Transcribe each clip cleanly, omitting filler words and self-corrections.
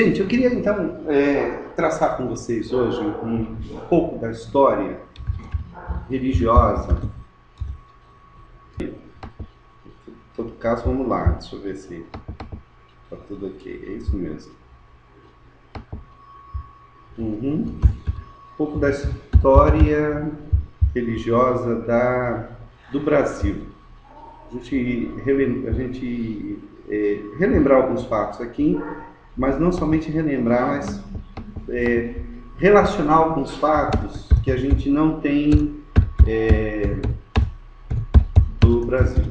Gente, eu queria então traçar com vocês hoje um pouco da história religiosa. Em todo caso, vamos lá, deixa eu ver se está tudo ok. É isso mesmo. Um pouco da história religiosa do Brasil. A gente relembrar alguns fatos aqui, mas não somente relembrar, mas relacionar alguns fatos que a gente não tem do Brasil.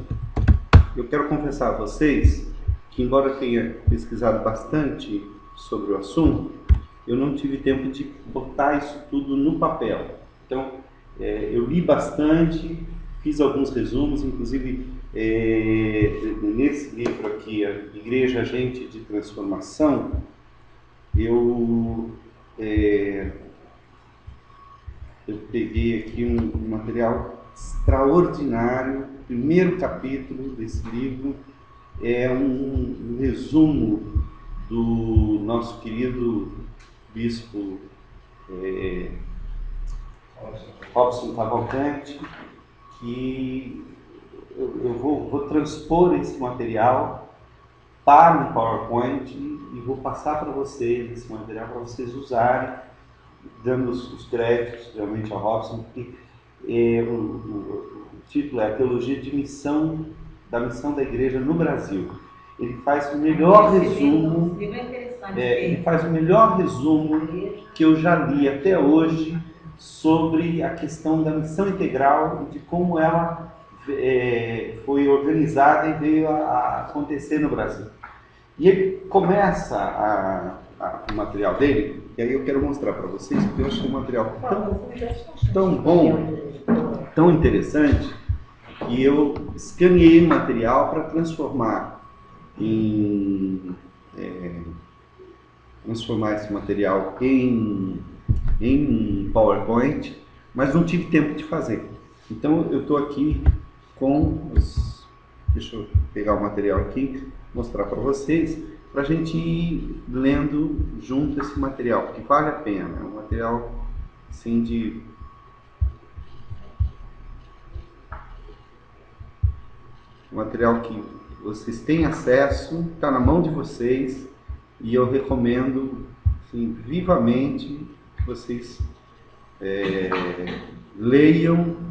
Eu quero confessar a vocês que, embora eu tenha pesquisado bastante sobre o assunto, eu não tive tempo de botar isso tudo no papel. Então, eu li bastante, fiz alguns resumos, inclusive nesse livro aqui, a Igreja Agente de Transformação, eu peguei aqui um material extraordinário. O primeiro capítulo desse livro é um resumo do nosso querido bispo Robson Cavalcante, que eu vou transpor esse material para o PowerPoint e vou passar para vocês esse material para vocês usarem, dando os créditos realmente ao Robson, porque o título é a Teologia de Missão, da Missão da Igreja no Brasil. Ele faz o melhor resumo, que eu já li até hoje sobre a questão da missão integral e de como ela foi organizada e veio a acontecer no Brasil. E ele começa o material dele, e aí eu quero mostrar para vocês, porque eu achei um material tão bom, tão interessante, que eu escaneei o material para transformar esse material em PowerPoint, mas não tive tempo de fazer. Então eu estou aqui deixa eu pegar o material aqui, mostrar para vocês, para a gente ir lendo junto esse material, que vale a pena. É um material assim um material que vocês têm acesso, está na mão de vocês, e eu recomendo assim, vivamente que vocês leiam.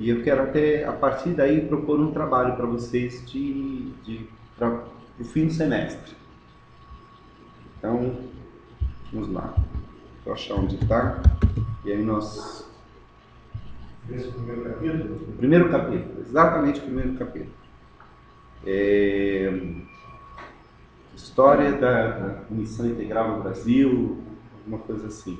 E eu quero até, a partir daí, propor um trabalho para vocês para o fim do semestre. Então, vamos lá. Vou achar onde está. E aí nós... Esse é o primeiro capítulo? O primeiro capítulo, exatamente o primeiro capítulo. História da Missão Integral no Brasil, alguma coisa assim.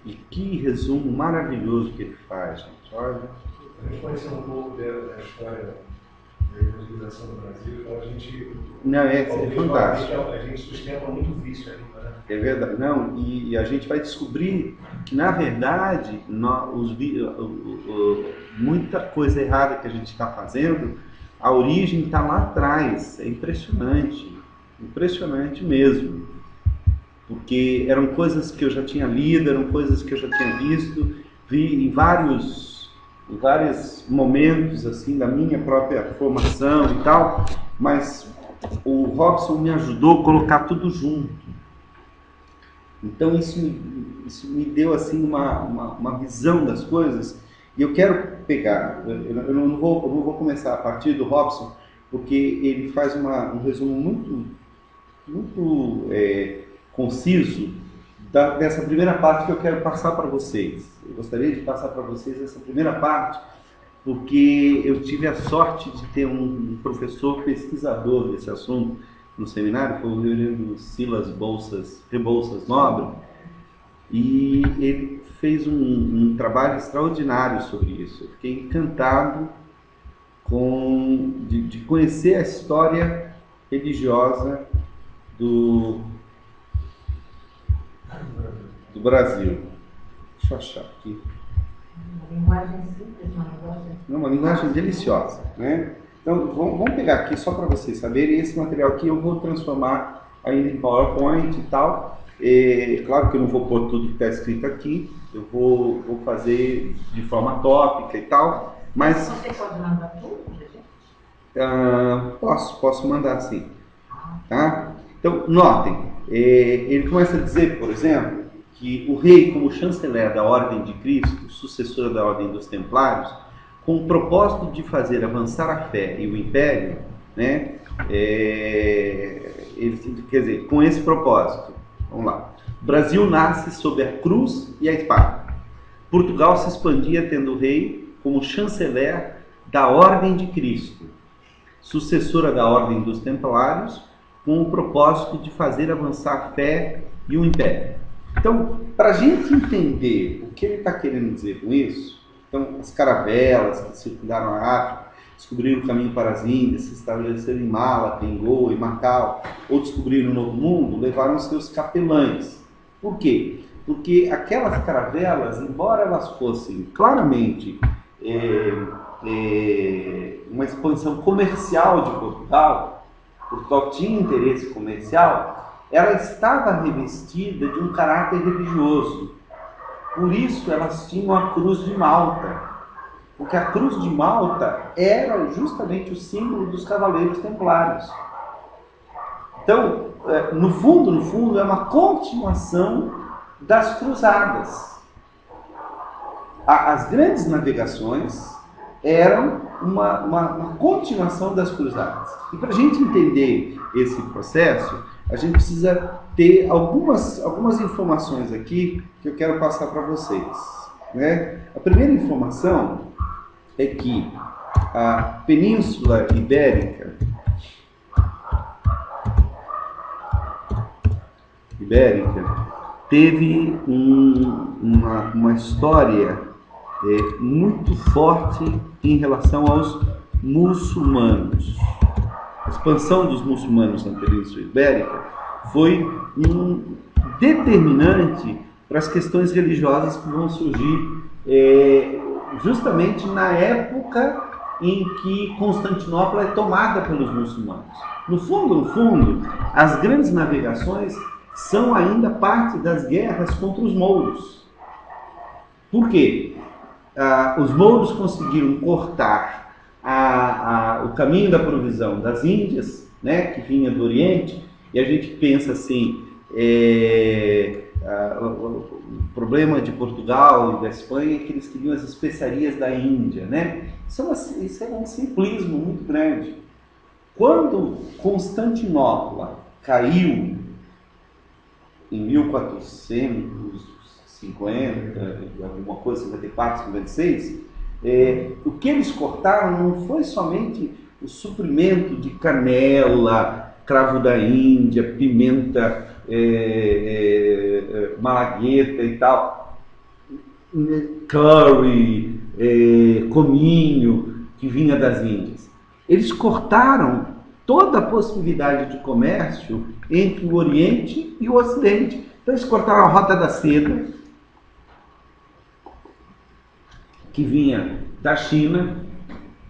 E que resumo maravilhoso que ele faz, gente. Olha. A gente conheceu um pouco da história da evangelização do Brasil, então a gente... Não, é fantástico. A gente sustenta muito vício ali, né? É verdade. Não, e a gente vai descobrir que, na verdade, muita coisa errada que a gente está fazendo, a origem está lá atrás. É impressionante. Impressionante mesmo. Porque eram coisas que eu já tinha lido, eram coisas que eu já tinha visto, vi em vários momentos assim da minha própria formação e tal, mas o Robson me ajudou a colocar tudo junto. Então isso me deu assim uma visão das coisas, e eu quero pegar, eu não vou começar a partir do Robson, porque ele faz um resumo muito conciso dessa primeira parte que eu quero passar para vocês. Eu gostaria de passar para vocês essa primeira parte, porque eu tive a sorte de ter um professor pesquisador desse assunto no seminário, foi o reverendo Silas Rebouças Nobre, e ele fez um trabalho extraordinário sobre isso. Eu fiquei encantado de conhecer a história religiosa do Brasil. Deixa eu achar aqui. Uma linguagem simples, uma linguagem deliciosa, né? Então, vamos pegar aqui só para vocês saberem. Esse material aqui eu vou transformar ainda em PowerPoint e tal. Claro que eu não vou pôr tudo que está escrito aqui. Eu vou fazer de forma tópica e tal. Mas você pode mandar tudo? Posso mandar sim. Tá? Então, notem. Ele começa a dizer, por exemplo, que o rei, como chanceler da Ordem de Cristo, sucessor da Ordem dos Templários, com o propósito de fazer avançar a fé e o império, né, quer dizer, com esse propósito, vamos lá. O Brasil nasce sob a cruz e a espada. Portugal se expandia tendo o rei como chanceler da Ordem de Cristo, sucessora da Ordem dos Templários, com o propósito de fazer avançar a fé e o império. Então, para a gente entender o que ele está querendo dizer com isso, então, as caravelas que circularam a África, descobriram o caminho para as Índias, se estabeleceram em Malacca, em Goa, em Macau, ou descobriram o Novo Mundo, levaram seus capelães. Por quê? Porque aquelas caravelas, embora elas fossem claramente uma expansão comercial de Portugal tinha interesse comercial, ela estava revestida de um caráter religioso. Por isso elas tinham a cruz de Malta, porque a cruz de Malta era justamente o símbolo dos cavaleiros templários. Então, no fundo, é uma continuação das cruzadas. As grandes navegações eram uma continuação das cruzadas. E para a gente entender esse processo, a gente precisa ter algumas informações aqui que eu quero passar para vocês, né? A primeira informação é que a Península Ibérica teve uma história muito forte em relação aos muçulmanos. A expansão dos muçulmanos na Península Ibérica foi um determinante para as questões religiosas que vão surgir justamente na época em que Constantinopla é tomada pelos muçulmanos. No fundo, as grandes navegações são ainda parte das guerras contra os mouros. Por quê? Os mouros conseguiram cortar o caminho da provisão das Índias, né, que vinha do Oriente, e a gente pensa assim, o problema de Portugal e da Espanha é que eles queriam as especiarias da Índia, né? Isso é um simplismo muito grande. Quando Constantinopla caiu em 1450, alguma coisa, 54, 56, o que eles cortaram não foi somente o suprimento de canela, cravo da Índia, pimenta malagueta e tal, curry, cominho, que vinha das Índias. Eles cortaram toda a possibilidade de comércio entre o Oriente e o Ocidente. Então eles cortaram a Rota da Seda, que vinha da China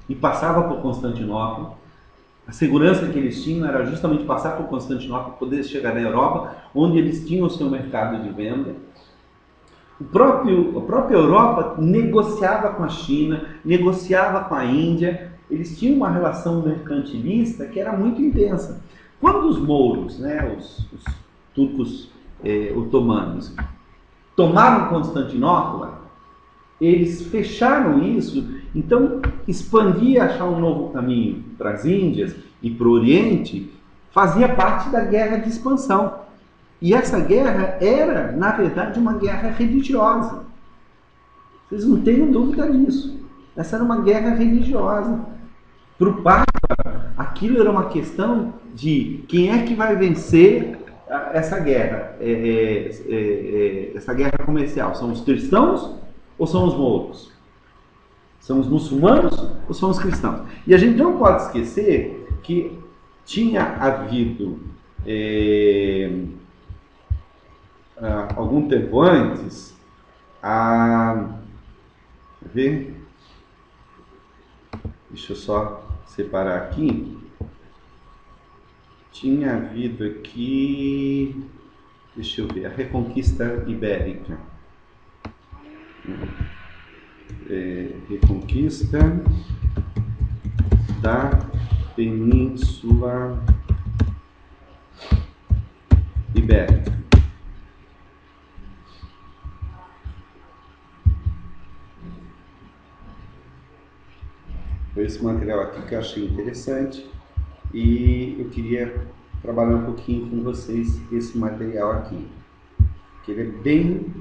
e passava por Constantinopla. A segurança que eles tinham era justamente passar por Constantinopla, poder chegar na Europa, onde eles tinham o seu mercado de venda. A própria Europa negociava com a China, negociava com a Índia. Eles tinham uma relação mercantilista que era muito intensa. Quando os mouros, né, os turcos otomanos, tomaram Constantinopla, eles fecharam isso. Então, expandir, achar um novo caminho para as Índias e para o Oriente, fazia parte da guerra de expansão. E essa guerra era, na verdade, uma guerra religiosa. Vocês não tenham dúvida disso. Essa era uma guerra religiosa. Para o Papa, aquilo era uma questão de quem é que vai vencer essa guerra, essa guerra comercial. São os cristãos ou são os mouros? São os muçulmanos ou são os cristãos? E a gente não pode esquecer que tinha havido, algum tempo antes, deixa eu só separar aqui, tinha havido aqui, deixa eu ver, a Reconquista Ibérica. Reconquista da Península Ibérica. Foi esse material aqui que eu achei interessante e eu queria trabalhar um pouquinho com vocês esse material aqui. Que ele é bem,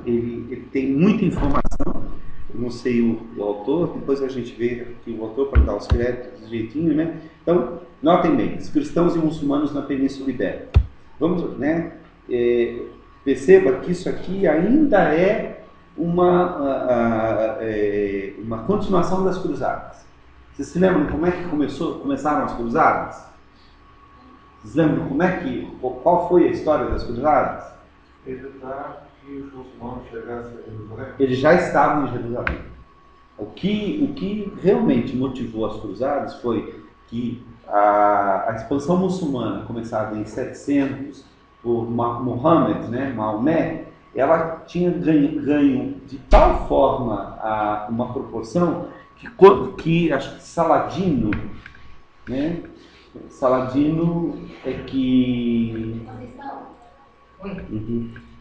ele tem muita informação. Eu não sei o autor, depois a gente vê aqui o autor para dar os créditos direitinho, né? Então, notem bem, os cristãos e muçulmanos na Península Ibérica. Vamos, né? Perceba que isso aqui ainda é uma continuação das cruzadas. Vocês se lembram como é que começaram as cruzadas? Vocês lembram qual foi a história das cruzadas? Evitar que os muçulmanos chegassem a Jerusalém. Eles já estavam em Jerusalém. O que realmente motivou as cruzadas foi que a expansão muçulmana, começada em 700 por Muhammad, né, Maomé, ela tinha ganho de tal forma uma proporção que acho que Saladino, né? Saladino é que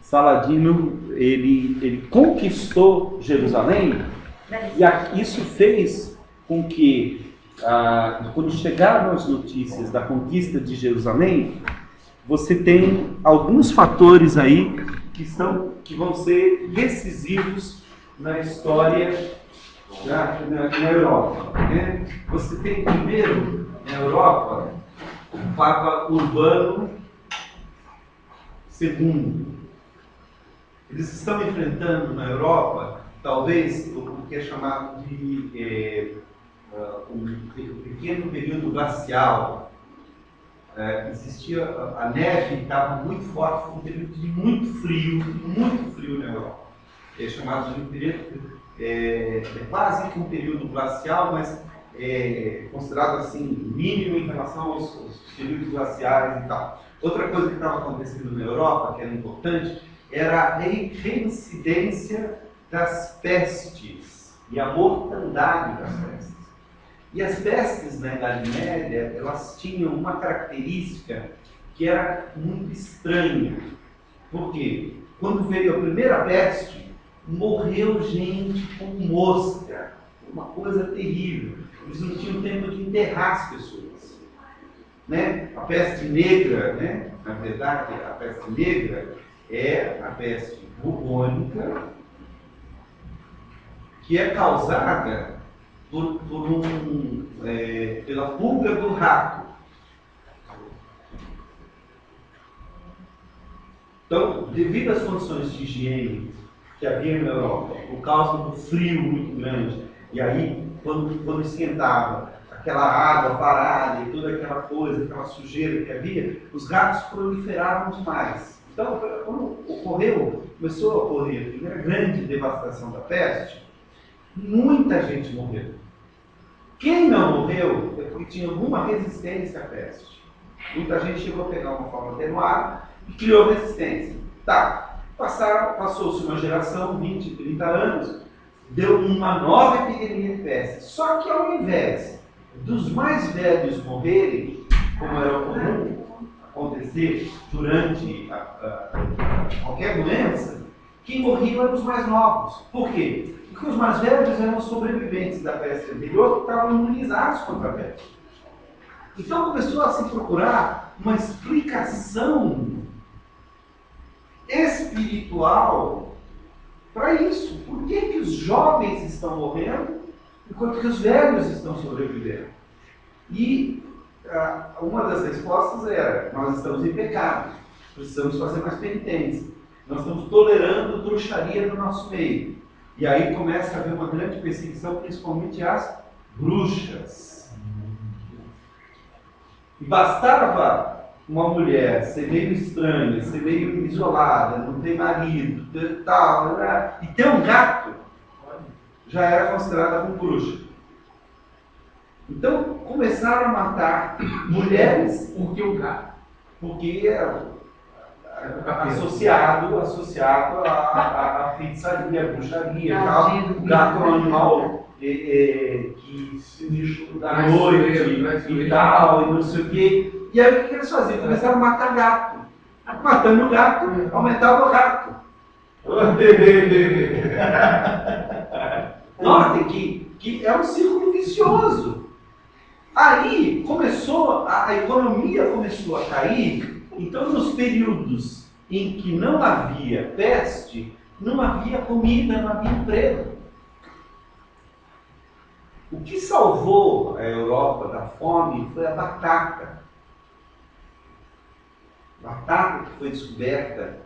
Saladino ele conquistou Jerusalém e isso fez com que quando chegaram as notícias da conquista de Jerusalém, você tem alguns fatores aí que vão ser decisivos na história na Europa, né? Você tem primeiro na Europa o Papa Urbano II. Eles estão enfrentando na Europa talvez o que é chamado de um pequeno período glacial. Existia a neve, estava muito forte, foi um período de muito frio na Europa. É chamado de um período, quase que um período glacial, mas considerado assim mínimo em relação aos períodos glaciais e tal. Outra coisa que estava acontecendo na Europa, que era importante, era a reincidência das pestes e a mortandade das pestes. E as pestes na Idade Média, elas tinham uma característica que era muito estranha. Por quê? Quando veio a primeira peste, morreu gente com mosca. Uma coisa terrível. Eles não tinham tempo de enterrar as pessoas. Né? A peste negra, né? Na verdade, a peste negra é a peste bubônica, que é causada pela pulga do rato. Então, devido às condições de higiene que havia na Europa, por causa do frio muito grande, e aí, quando esquentava, aquela água parada e toda aquela coisa, aquela sujeira que havia, os ratos proliferavam demais. Então, quando começou a ocorrer a primeira grande devastação da peste, muita gente morreu. Quem não morreu é porque tinha alguma resistência à peste. Muita gente chegou a pegar uma forma atenuada e criou resistência. Tá, passou-se uma geração, 20, 30 anos, deu uma nova epidemia de peste. Só que ao invés dos mais velhos morrerem, como era comum acontecer durante qualquer doença, quem morria eram os mais novos. Por quê? Porque os mais velhos eram os sobreviventes da peste anterior que estavam imunizados contra a peste. Então começou a se procurar uma explicação espiritual para isso. Por que os jovens estão morrendo enquanto que os velhos estão sobrevivendo? E uma das respostas era: nós estamos em pecado, precisamos fazer mais penitência, nós estamos tolerando bruxaria no nosso meio. E aí começa a haver uma grande perseguição, principalmente às bruxas. E bastava uma mulher ser meio estranha, ser meio isolada, não ter marido, tal, e ter um gato, já era considerada como bruxa. Então começaram a matar mulheres Porque o gato. porque era associado à feitiçaria, à bruxaria e tal. O gato é um animal que sinistro da noite e tal, e não sei o quê. E aí o que eles faziam? Começaram a matar gato. Matando o gato, aumentava o gato. Notem que é um círculo vicioso. Aí começou, a economia começou a cair. Então, nos períodos em que não havia peste, não havia comida, não havia emprego. O que salvou a Europa da fome foi a batata. A batata que foi descoberta,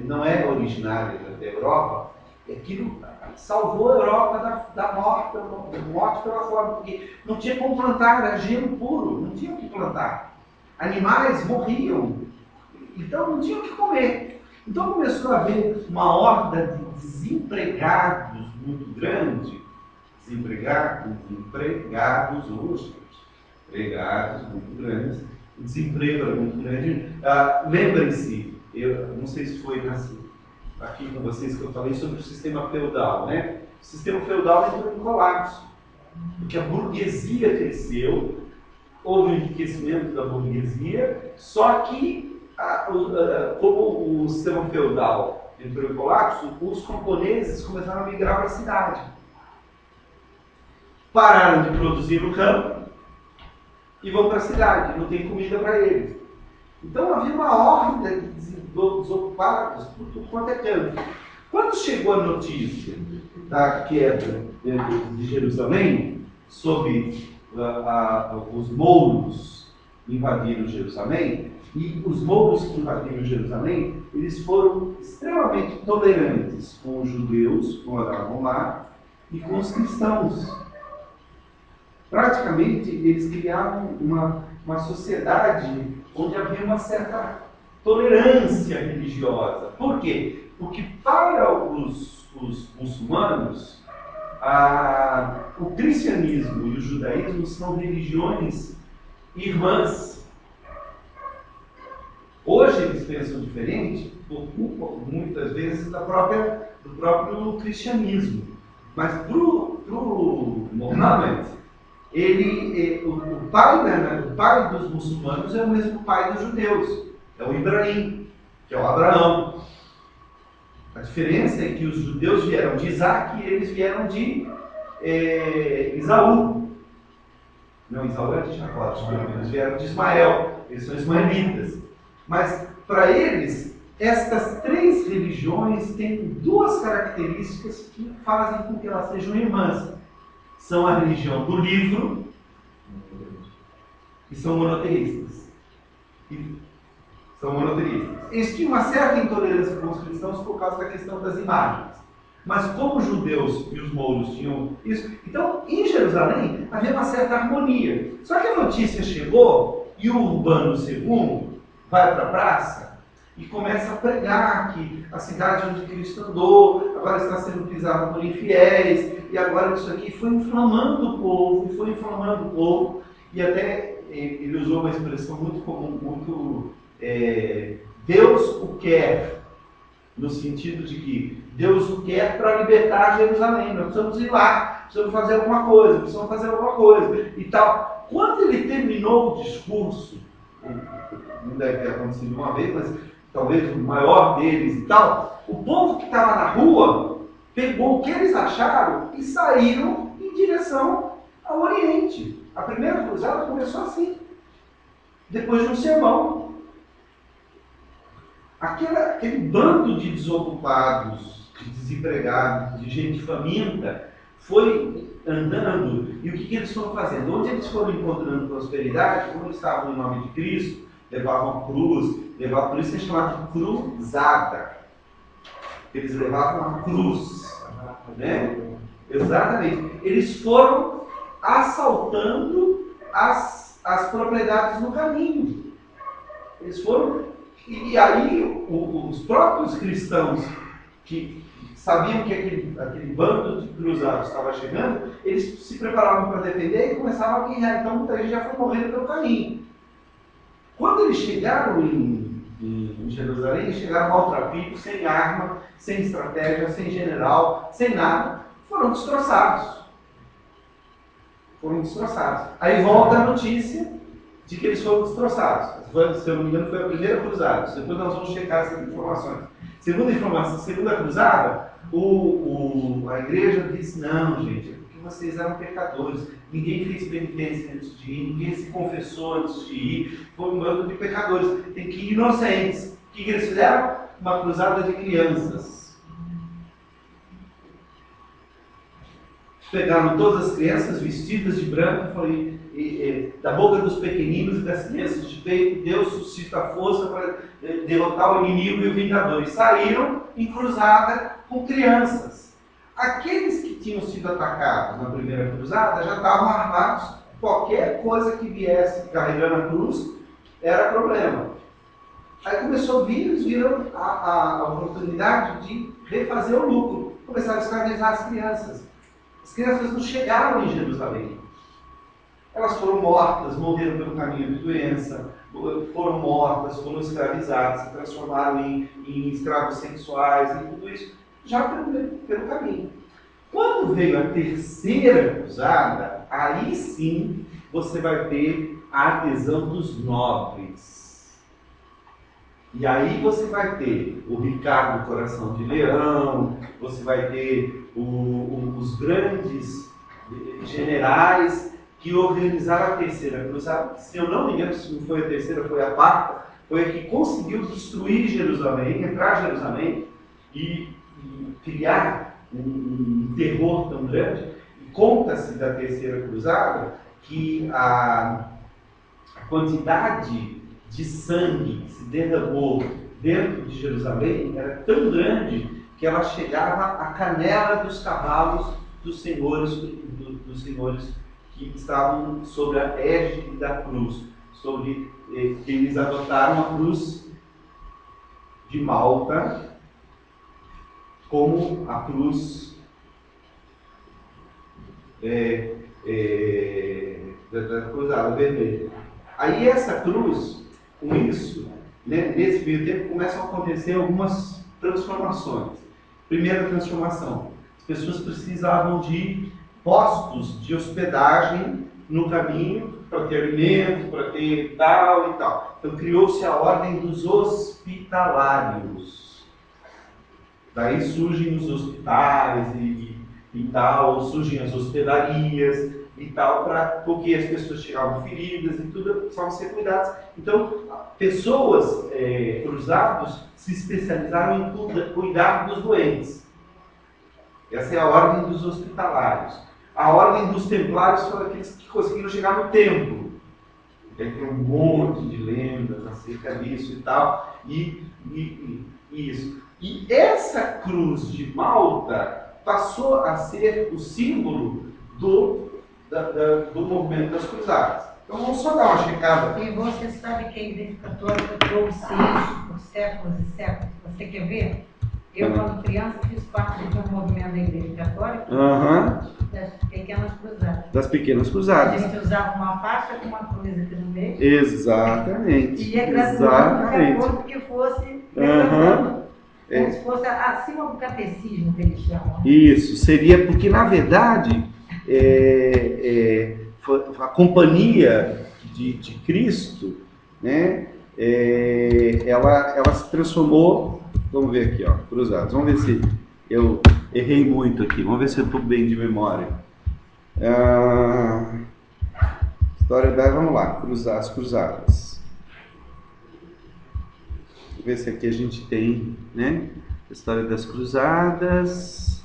não é originária da Europa, aquilo salvou a Europa da morte pela fome, porque não tinha como plantar, era gelo puro, não tinha o que plantar. Animais morriam, então não tinha o que comer. Então começou a haver uma horda de desempregados muito grande, empregados hoje, empregados muito grandes, o desemprego era muito grande. Lembrem-se, eu não sei se foi aqui com vocês que eu falei sobre o sistema feudal, né? O sistema feudal entrou em colapso, porque a burguesia cresceu, houve um enriquecimento da burguesia, só que, como o sistema feudal entrou em colapso, os camponeses começaram a migrar para a cidade. Pararam de produzir no campo e vão para a cidade, não tem comida para eles. Então havia uma horda de desocupados por tudo quanto é canto. Quando chegou a notícia da queda de Jerusalém, sob os mouros invadiram Jerusalém, e os mouros que invadiram Jerusalém, eles foram extremamente tolerantes com os judeus que moravam lá e com os cristãos. Praticamente, eles criaram uma sociedade onde havia uma certa tolerância religiosa. Por quê? Porque para os muçulmanos, o cristianismo e o judaísmo são religiões irmãs. Hoje eles pensam diferente, por culpa, muitas vezes, do próprio cristianismo. Mas para o Mohammed, o pai dos muçulmanos é o mesmo pai dos judeus, é o Ibrahim, que é o Abraão. A diferença é que os judeus vieram de Isaac e eles vieram de Isaú. Não, Isaú é de Jacó, eles vieram de Ismael, eles são ismaelitas. Mas para eles, estas três religiões têm duas características que fazem com que elas sejam irmãs. São a religião do livro e são monoteístas. Eles tinham uma certa intolerância com os cristãos por causa da questão das imagens. Mas como os judeus e os mouros tinham isso, então em Jerusalém havia uma certa harmonia. Só que a notícia chegou e o Urbano II vai para a praça e começa a pregar que a cidade onde Cristo andou agora está sendo pisada por infiéis, e agora isso aqui foi inflamando o povo, e até ele usou uma expressão muito comum, Deus o quer, no sentido de que Deus o quer para libertar Jerusalém, nós precisamos ir lá, precisamos fazer alguma coisa, e tal. Quando ele terminou o discurso, não deve ter acontecido uma vez, mas talvez o maior deles e tal, o povo que estava na rua pegou o que eles acharam e saíram em direção ao Oriente. A primeira cruzada começou assim, depois de um sermão. Aquele bando de desocupados, de desempregados, de gente faminta, foi andando. E o que eles foram fazendo? Onde eles foram encontrando prosperidade, como eles estavam em nome de Cristo, levavam cruz, por isso é chamado de cruzada. Eles levavam a cruz, né? Exatamente. Eles foram assaltando as propriedades no caminho. Eles foram. E aí os próprios cristãos que sabiam que aquele bando de cruzados estava chegando, eles se preparavam para defender e começavam a guerrear. Então muita gente já foi morrendo pelo caminho. Quando eles chegaram em Jerusalém, eles chegaram maltrapilhos, sem arma, sem estratégia, sem general, sem nada, foram destroçados. Aí volta a notícia de que eles foram destroçados. Se eu não me engano, foi a primeira cruzada. Depois nós vamos checar essas informações. Segunda cruzada, a igreja disse: não, gente, é porque vocês eram pecadores. Ninguém fez penitência antes de ir, ninguém se confessou antes de ir. Foi um bando de pecadores. Tem que ir inocentes. O que eles fizeram? Uma cruzada de crianças. Pegaram todas as crianças vestidas de branco, falei, da boca dos pequeninos e das crianças de peito, Deus suscita a força para derrotar o inimigo e o vingador. E saíram em cruzada com crianças. Aqueles que tinham sido atacados na primeira cruzada já estavam armados. Qualquer coisa que viesse carregando a cruz era problema. Aí começou a vir, eles viram a oportunidade de refazer o lucro. Começaram a escravizar as crianças. As crianças não chegaram em Jerusalém. Elas foram mortas, morreram pelo caminho de doença, foram mortas, foram escravizadas, se transformaram em escravos sexuais e tudo isso, já pelo caminho. Quando veio a terceira cruzada, aí sim você vai ter a adesão dos nobres. E aí você vai ter o Ricardo Coração de Leão, você vai ter os grandes generais que organizaram a terceira cruzada. Se eu não me engano, se não foi a terceira, foi a quarta, foi a que conseguiu destruir Jerusalém, entrar em Jerusalém e criar um terror tão grande. E conta-se da terceira cruzada que a quantidade de sangue que se derramou dentro de Jerusalém era tão grande que ela chegava à canela dos cavalos dos senhores que estavam sobre a égide da cruz, que eles adotaram a cruz de Malta como a cruz da cruzada vermelha. Aí essa cruz, com isso, né, nesse meio tempo começam a acontecer algumas transformações. Primeira transformação: as pessoas precisavam de postos de hospedagem no caminho para ter alimento, para ter tal e tal. Então criou-se a ordem dos hospitalários. Daí surgem os hospitais e tal, surgem as hospedarias e tal, porque as pessoas chegavam feridas e tudo, precisavam ser cuidadas. Então, pessoas cruzados se especializaram em cuidar dos doentes. Essa é a ordem dos hospitalários. A ordem dos templários foram aqueles que conseguiram chegar no templo. Tem um monte de lendas acerca disso e tal. E isso. E essa cruz de Malta passou a ser o símbolo do movimento das cruzadas. Então vamos só dar uma checada. E você sabe que a Igreja Católica trouxe isso por séculos e séculos. Você quer ver? Eu, quando criança, fiz parte de um movimento da Igreja Católica das pequenas cruzadas. Das pequenas cruzadas. A gente usava uma faixa com uma cruz aqui no meio. Exatamente. E ia graduando de acordo que fosse como se fosse acima do catecismo que eles chamam. Isso, seria porque, na verdade, a companhia de Cristo, né, ela se transformou. Vamos ver aqui, ó, cruzados. Vamos ver se eu errei muito aqui. Vamos ver se eu estou bem de memória. História da... Vamos lá, as cruzadas. Vamos ver se aqui a gente tem, né? História das cruzadas.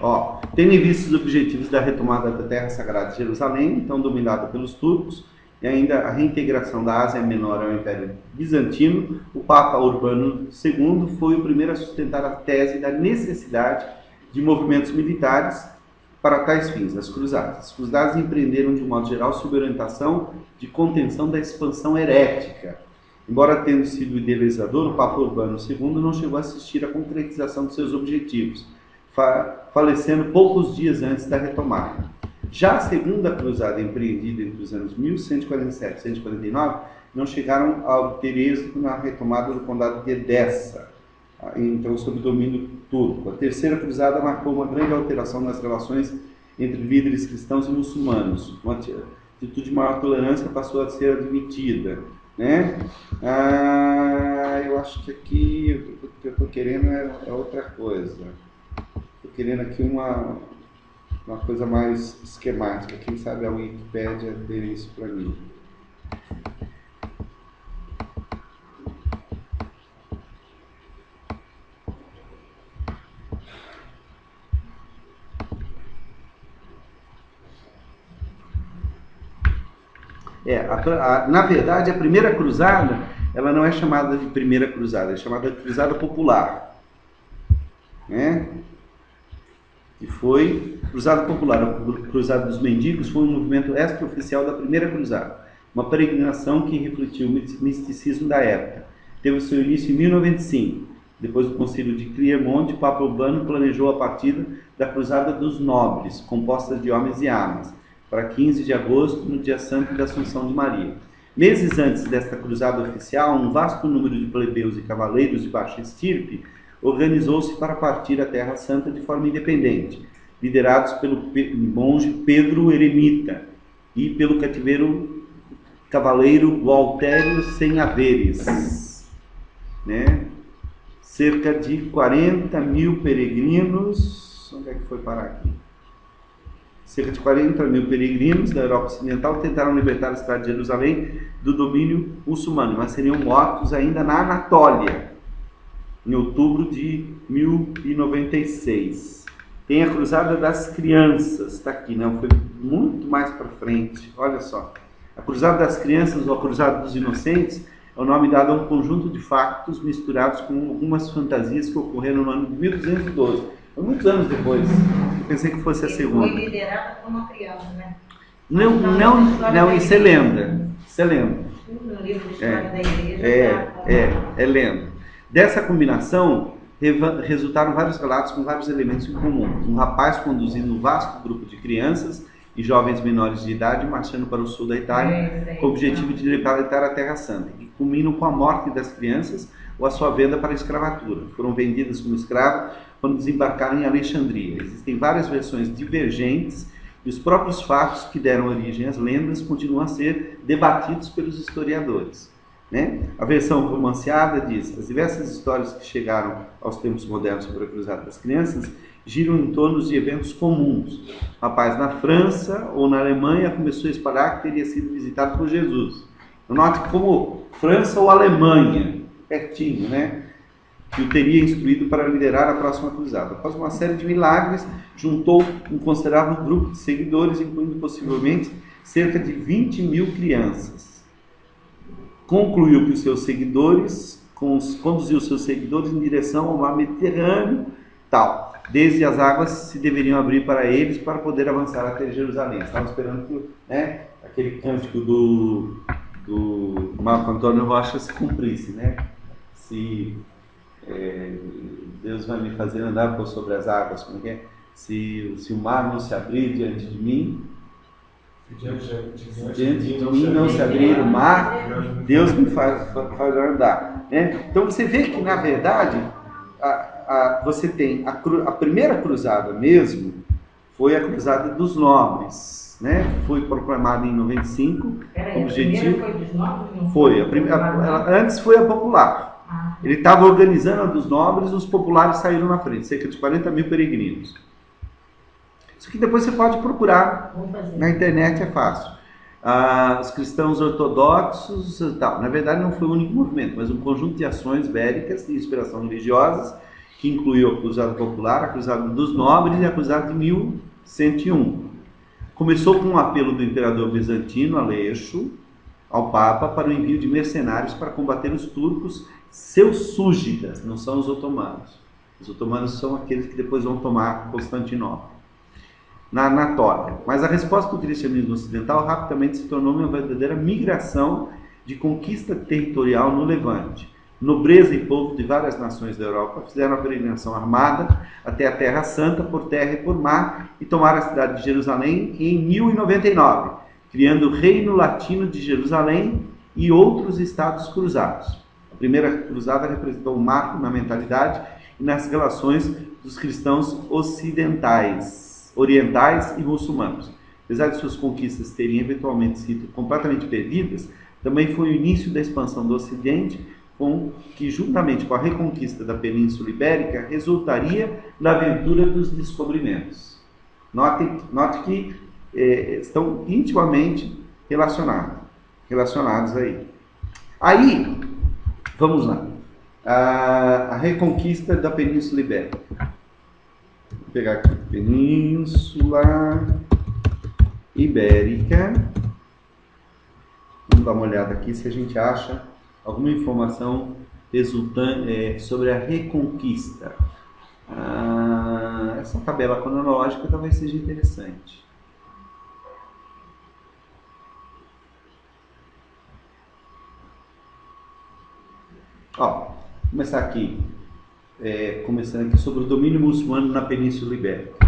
Ó, tendo em vista os objetivos da retomada da Terra Sagrada de Jerusalém, então dominada pelos turcos, e ainda a reintegração da Ásia Menor ao Império Bizantino, o Papa Urbano II foi o primeiro a sustentar a tese da necessidade de movimentos militares para tais fins, as cruzadas. As cruzadas empreenderam, de um modo geral, sob orientação de contenção da expansão herética Embora tendo sido o idealizador, o Papa Urbano II não chegou a assistir à concretização de seus objetivos, falecendo poucos dias antes da retomada. Já a segunda cruzada, empreendida entre os anos 1147 e 1149, não chegaram a obter êxito na retomada do condado de Edessa, então sob domínio turco. A terceira cruzada marcou uma grande alteração nas relações entre líderes cristãos e muçulmanos. Uma atitude de maior tolerância passou a ser admitida, né? Eu acho que aqui o que eu estou querendo é outra coisa. Estou querendo aqui uma coisa mais esquemática. Quem sabe a Wikipédia dê isso para mim. Na verdade, a primeira cruzada, ela não é chamada de primeira cruzada, é chamada de cruzada popular, né? E foi cruzada popular, a cruzada dos mendigos foi um movimento extraoficial da primeira cruzada, uma peregrinação que refletiu o misticismo da época. Teve seu início em 1095. Depois do concílio de Clermont, o Papa Urbano planejou a partida da cruzada dos nobres, composta de homens e armas, para 15 de agosto, no dia santo da Assunção de Maria. Meses antes desta cruzada oficial, um vasto número de plebeus e cavaleiros de baixa estirpe organizou-se para partir à Terra Santa de forma independente, liderados pelo monge Pedro Eremita e pelo cavaleiro Gualtério Sem Haveres, né? Cerca de 40 mil peregrinos. Onde é que foi parar aqui? Cerca de 40 mil peregrinos da Europa Ocidental tentaram libertar a cidade de Jerusalém do domínio muçulmano, mas seriam mortos ainda na Anatólia, em outubro de 1096. Tem a Cruzada das Crianças, está aqui, não? Foi muito mais para frente, olha só. A Cruzada das Crianças, ou a Cruzada dos Inocentes, é o nome dado a um conjunto de factos misturados com algumas fantasias que ocorreram no ano de 1212. Foi muitos anos depois. Eu pensei que fosse a segunda. Foi liderada por uma criança, né? Não, isso é lenda. Isso é lenda. No livro de história da igreja. É lenda. Dessa combinação, resultaram vários relatos com vários elementos em comum. Um rapaz conduzindo um vasto grupo de crianças e jovens menores de idade marchando para o sul da Itália, com o objetivo de libertar a Terra Santa, que culminam com a morte das crianças ou a sua venda para a escravatura. Foram vendidas como escravos quando desembarcaram em Alexandria. Existem várias versões divergentes e os próprios fatos que deram origem às lendas continuam a ser debatidos pelos historiadores, né? A versão romanceada diz: as diversas histórias que chegaram aos tempos modernos sobre a Cruzada das Crianças giram em torno de eventos comuns. O rapaz na França ou na Alemanha começou a espalhar que teria sido visitado por Jesus. Note como França ou Alemanha, pertinho, né? Que o teria instruído para liderar a próxima cruzada. Após uma série de milagres, juntou um considerável grupo de seguidores, incluindo possivelmente cerca de 20 mil crianças. Concluiu que os seus seguidores, conduziu seus seguidores em direção ao mar Mediterrâneo, tal. Desde as águas se deveriam abrir para eles para poder avançar até Jerusalém. Estavam esperando que, né, aquele cântico do Marco Antônio Rocha se cumprisse, né? Se Deus vai me fazer andar por sobre as águas, como é? Se o mar não se abrir diante de mim, diante de mim não se abrir o mar, Deus me faz andar, né? Então você vê que, na verdade, você tem a primeira cruzada mesmo, foi a Cruzada dos Nobres, né? Foi proclamada em 95. Peraí, objetivo foi dos nobres? foi antes foi a popular. Ele estava organizando a dos nobres, os populares saíram na frente, cerca de 40 mil peregrinos. Isso aqui depois você pode procurar na internet, é fácil. Os cristãos ortodoxos e tal. Na verdade não foi um único movimento, mas um conjunto de ações bélicas de inspiração religiosas, que incluiu a Cruzada Popular, a Cruzada dos Nobres e a Cruzada de 1101. Começou com um apelo do imperador bizantino, Aleixo, ao Papa para o envio de mercenários para combater os turcos, seus súditas, não são os otomanos. Os otomanos são aqueles que depois vão tomar Constantinopla, na Anatólia. Mas a resposta do cristianismo ocidental rapidamente se tornou uma verdadeira migração de conquista territorial no Levante. Nobreza e povo de várias nações da Europa fizeram a peregrinação armada até a Terra Santa por terra e por mar e tomaram a cidade de Jerusalém em 1099, criando o Reino Latino de Jerusalém e outros estados cruzados. A primeira cruzada representou um marco na mentalidade e nas relações dos cristãos orientais e muçulmanos. Apesar de suas conquistas terem eventualmente sido completamente perdidas, também foi o início da expansão do Ocidente, que juntamente com a reconquista da Península Ibérica resultaria na aventura dos descobrimentos. Note que estão intimamente relacionados aí. Aí, vamos lá. A reconquista da Península Ibérica. Vou pegar aqui, Península Ibérica. Vamos dar uma olhada aqui se a gente acha alguma informação resultante sobre a reconquista. Essa tabela cronológica talvez seja interessante. Vou começar aqui, começando aqui sobre o domínio muçulmano na Península Ibérica.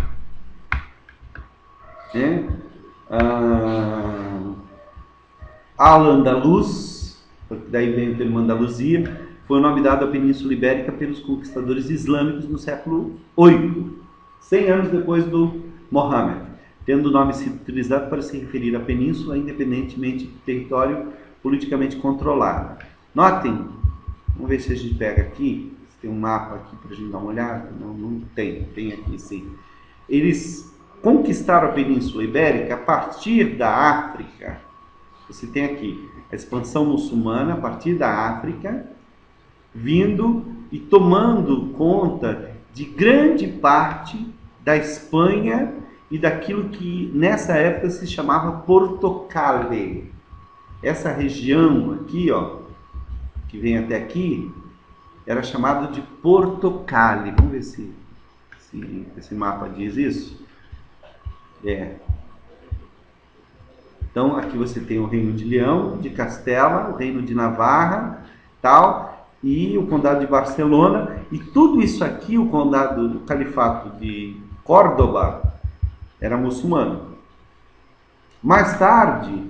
Al-Andalus, daí vem o termo Andaluzia, foi o nome dado à Península Ibérica pelos conquistadores islâmicos no século VIII, 100 anos depois do Mohammed, tendo o nome sido utilizado para se referir à península, independentemente do território politicamente controlado. Notem, vamos ver se a gente pega aqui, se tem um mapa aqui para a gente dar uma olhada. Não tem aqui sim. Eles conquistaram a Península Ibérica a partir da África. Você tem aqui a expansão muçulmana a partir da África, vindo e tomando conta de grande parte da Espanha e daquilo que nessa época se chamava Portocal. Essa região aqui, que vem até aqui, era chamado de Portocal. Vamos ver se esse mapa diz isso. Então, aqui você tem o Reino de Leão, de Castela, o Reino de Navarra, e o Condado de Barcelona. E tudo isso aqui, o Califato de Córdoba, era muçulmano. Mais tarde,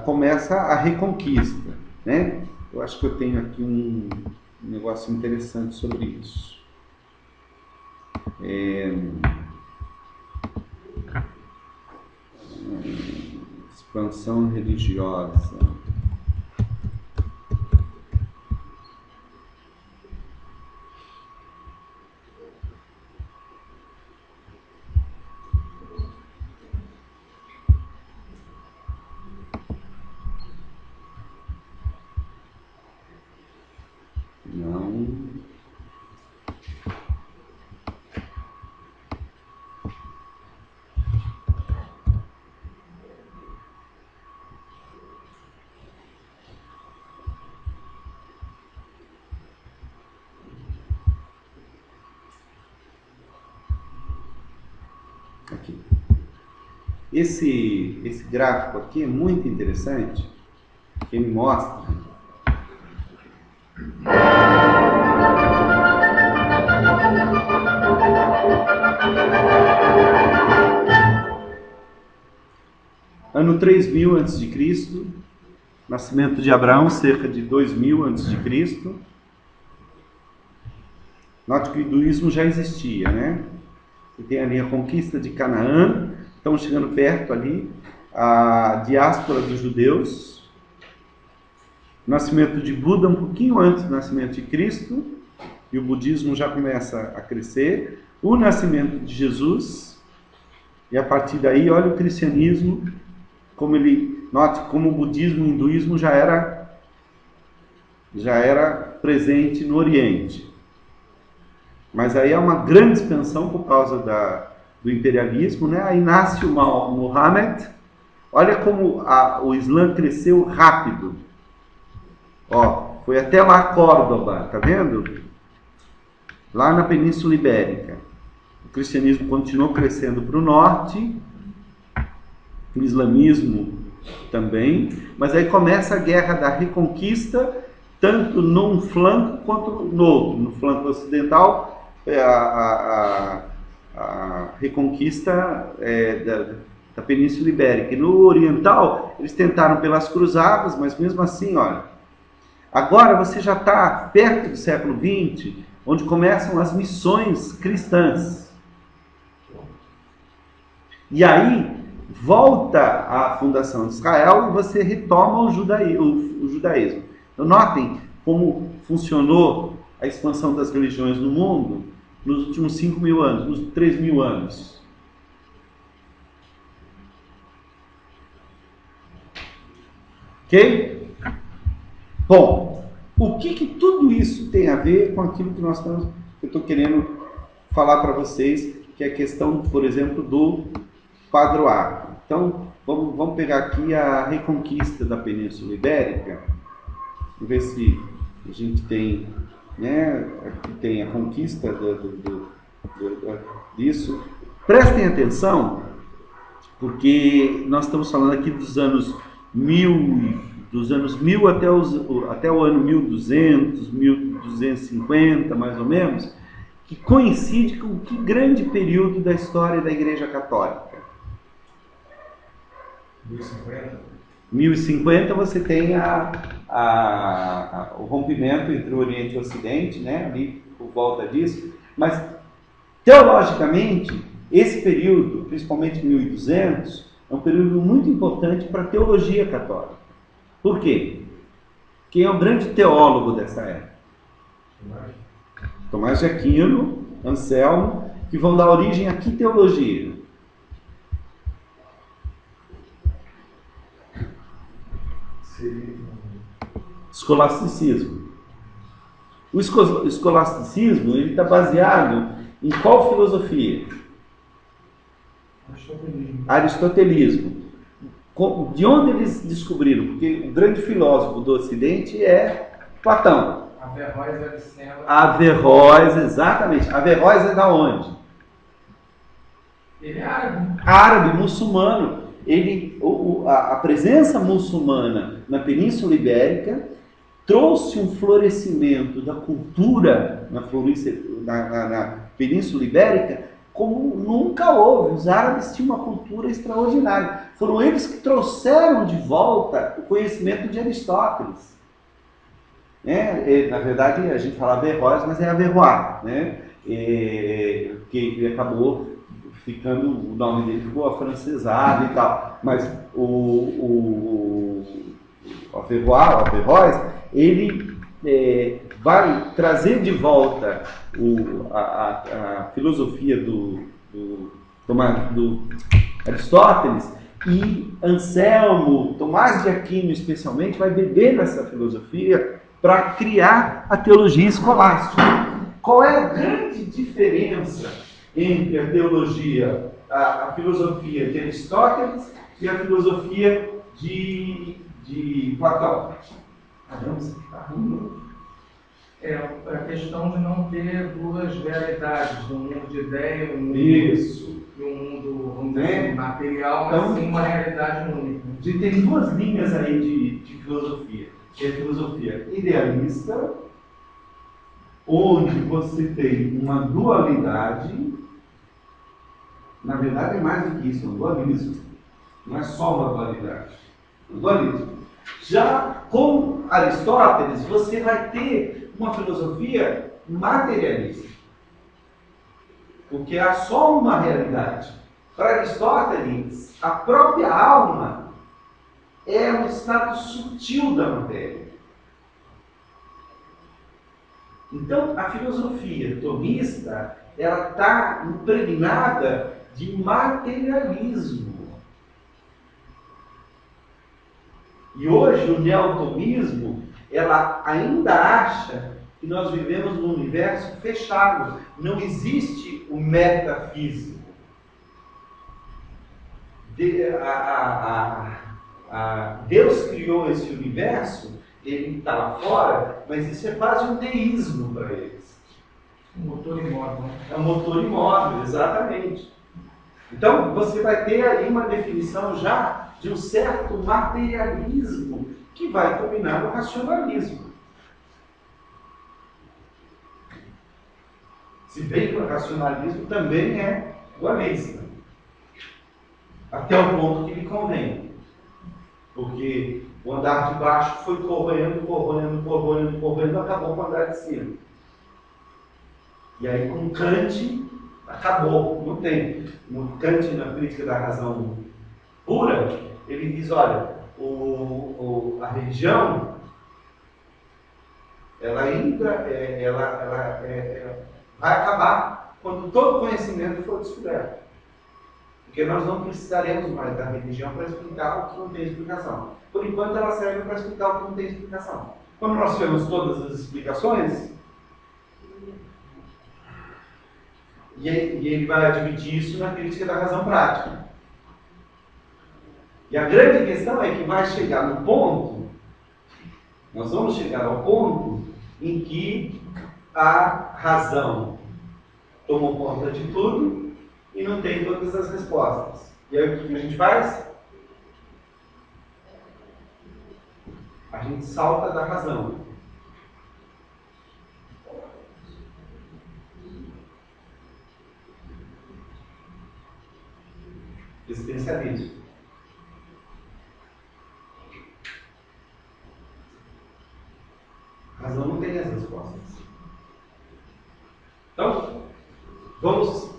começa a Reconquista, né? Eu acho que eu tenho aqui um negócio interessante sobre isso. Expansão religiosa. Não. Aqui. Esse gráfico aqui é muito interessante, que ele mostra ano 3000 a.C., nascimento de Abraão, cerca de 2000 a.C. Note que o hinduísmo já existia, né? Você tem ali a conquista de Canaã, estão chegando perto ali a diáspora dos judeus, o nascimento de Buda um pouquinho antes do nascimento de Cristo, e o budismo já começa a crescer, o nascimento de Jesus, e a partir daí, olha o cristianismo, note como o budismo e o hinduísmo já era presente no Oriente. Mas aí é uma grande expansão por causa do imperialismo, né? Aí nasce o Muhammad. Olha como o Islã cresceu rápido. Foi até lá Córdoba, tá vendo? Lá na Península Ibérica. O cristianismo continuou crescendo para o norte. O islamismo Também, mas aí começa a guerra da Reconquista, tanto num flanco quanto no outro. No flanco ocidental, a Reconquista da Península Ibérica. E no oriental, eles tentaram pelas cruzadas, mas mesmo assim, olha, agora você já está perto do século XX, onde começam as missões cristãs. E aí volta a fundação de Israel e você retoma o judaísmo. Então, notem como funcionou a expansão das religiões no mundo nos últimos 5.000 anos, nos 3.000 anos. Ok? Bom, o que tudo isso tem a ver com aquilo que eu estou querendo falar para vocês, que é a questão, por exemplo, do quadro A. Então, vamos pegar aqui a Reconquista da Península Ibérica. Vamos ver se a gente tem, né, aqui tem a conquista disso. Prestem atenção, porque nós estamos falando aqui dos anos 1000 até o ano 1200, 1250, mais ou menos, que coincide com que grande período da história da Igreja Católica? 1050. 1050 você tem o rompimento entre o Oriente e o Ocidente, né, ali por volta disso, mas teologicamente esse período, principalmente 1200, é um período muito importante para a teologia católica. Por quê? Quem é o grande teólogo dessa época? Tomás de Aquino, Anselmo, que vão dar origem a que teologia? Escolasticismo. O escolasticismo está baseado em qual filosofia? Aristotelismo. De onde eles descobriram? Porque o grande filósofo do Ocidente é Platão. Averroes, exatamente. Averroes é da onde? Ele é árabe. Árabe, muçulmano. A presença muçulmana na Península Ibérica trouxe um florescimento da cultura na Península Ibérica como nunca houve. Os árabes tinham uma cultura extraordinária. Foram eles que trouxeram de volta o conhecimento de Aristóteles. Na verdade, a gente fala Averroes, mas é Averroes, né? Que ele acabou ficando, o nome dele ficou afrancesado e tal. Mas o Averroes, ele vai trazer de volta a filosofia do Aristóteles, e Anselmo, Tomás de Aquino especialmente, vai beber nessa filosofia para criar a teologia escolástica. Qual é a grande diferença entre a teologia, a filosofia de Aristóteles e a filosofia de Platão? É a questão de não ter duas realidades, um mundo de ideia e um mundo, Isso. E um mundo, vamos dizer assim, material, mas Então, sim uma realidade única. Tem duas linhas aí de filosofia. É a filosofia idealista, onde você tem uma dualidade. Na verdade é mais do que isso, é um dualismo. Não é só uma dualidade. É um dualismo. Já com Aristóteles, você vai ter uma filosofia materialista, porque há só uma realidade. Para Aristóteles, a própria alma é um estado sutil da matéria. Então, a filosofia tomista, ela está impregnada de materialismo. E hoje o neotomismo, ela ainda acha que nós vivemos num universo fechado. Não existe o metafísico. Deus criou esse universo, ele está lá fora, mas isso é quase um deísmo para eles. Um motor imóvel. É um motor imóvel, exatamente. Então, você vai ter aí uma definição já de um certo materialismo que vai combinar no racionalismo. Se bem que o racionalismo também é dualista, até o ponto que lhe convém. Porque o andar de baixo foi corroendo, acabou com o andar de cima. E aí com Kant, acabou, não tem. Kant, na crítica da razão pura, ele diz, olha, a religião, ela ainda vai acabar quando todo conhecimento for descoberto. Porque nós não precisaremos mais da religião para explicar o que não tem explicação. Por enquanto, ela serve para explicar o que não tem explicação. Quando nós tivermos todas as explicações, e ele vai admitir isso na crítica da razão prática. E a grande questão é que vai chegar no ponto, nós vamos chegar ao ponto em que a razão tomou conta de tudo e não tem todas as respostas. E aí o que a gente faz? A gente salta da razão. Existencialismo. A razão não tem as respostas. Então, vamos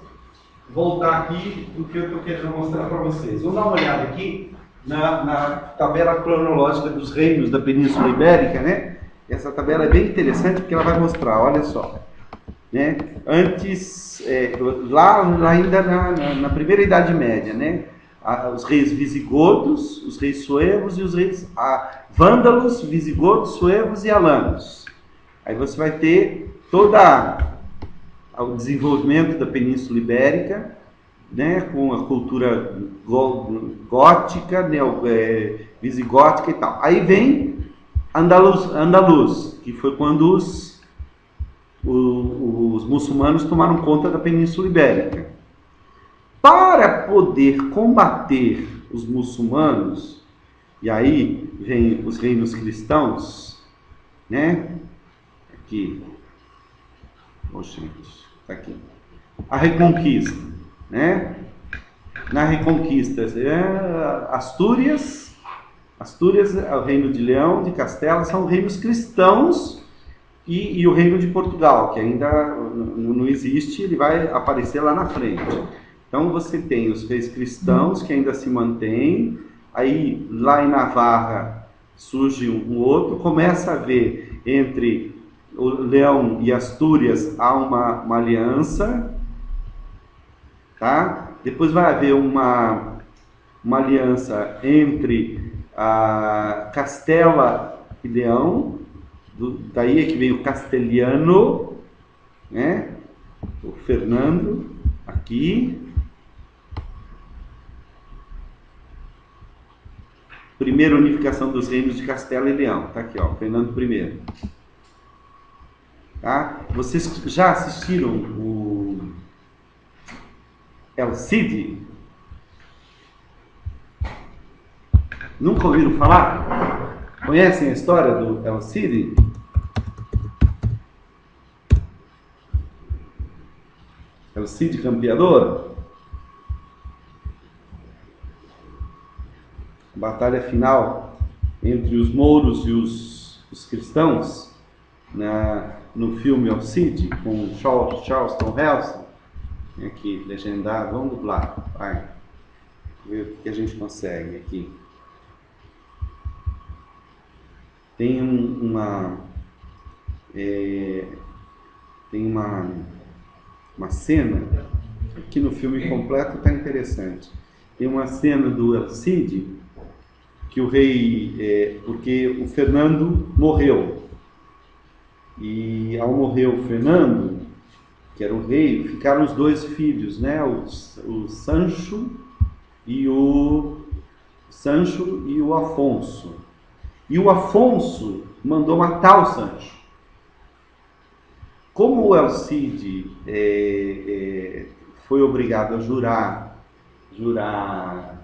voltar aqui do que eu estou querendo mostrar para vocês. Vamos dar uma olhada aqui na tabela cronológica dos reinos da Península Ibérica, né? Essa tabela é bem interessante porque ela vai mostrar, olha só, né? Antes, lá ainda na primeira Idade Média, né? Os reis visigodos, os reis suevos e os reis vândalos, visigodos, suevos e alanos. Aí você vai ter todo o desenvolvimento da Península Ibérica, né, com a cultura gótica, visigótica e tal. Aí vem Andaluz, que foi quando os muçulmanos tomaram conta da Península Ibérica. Para poder combater os muçulmanos, e aí vem os reinos cristãos, né? Aqui, tá aqui. A Reconquista, né? Na Reconquista, Astúrias, o Reino de Leão, de Castela, são reinos cristãos, e o Reino de Portugal, que ainda não existe, ele vai aparecer lá na frente. Então você tem os reis cristãos que ainda se mantêm, aí lá em Navarra surge um outro, começa a haver entre o Leão e Astúrias há uma aliança, tá? Depois vai haver uma aliança entre a Castela e Leão, daí é que vem o castelhano, né? O Fernando aqui. Primeira unificação dos reinos de Castela e Leão. Tá aqui, ó, Fernando I. Tá? Vocês já assistiram o El Cid? Nunca ouviram falar? Conhecem a história do El Cid? El Cid Campeador? Batalha final entre os mouros e os cristãos no filme El Cid, com Charlton Heston. Aqui, legendado, vamos dublar, vai ver o que a gente consegue aqui. Tem uma cena, aqui no filme completo está interessante. Tem uma cena do El Cid, que o rei, porque o Fernando morreu, e ao morrer o Fernando, que era o rei, ficaram os dois filhos, né, o Sancho e o Afonso. E o Afonso mandou matar o Sancho. Como o El Cid foi obrigado a jurar jurar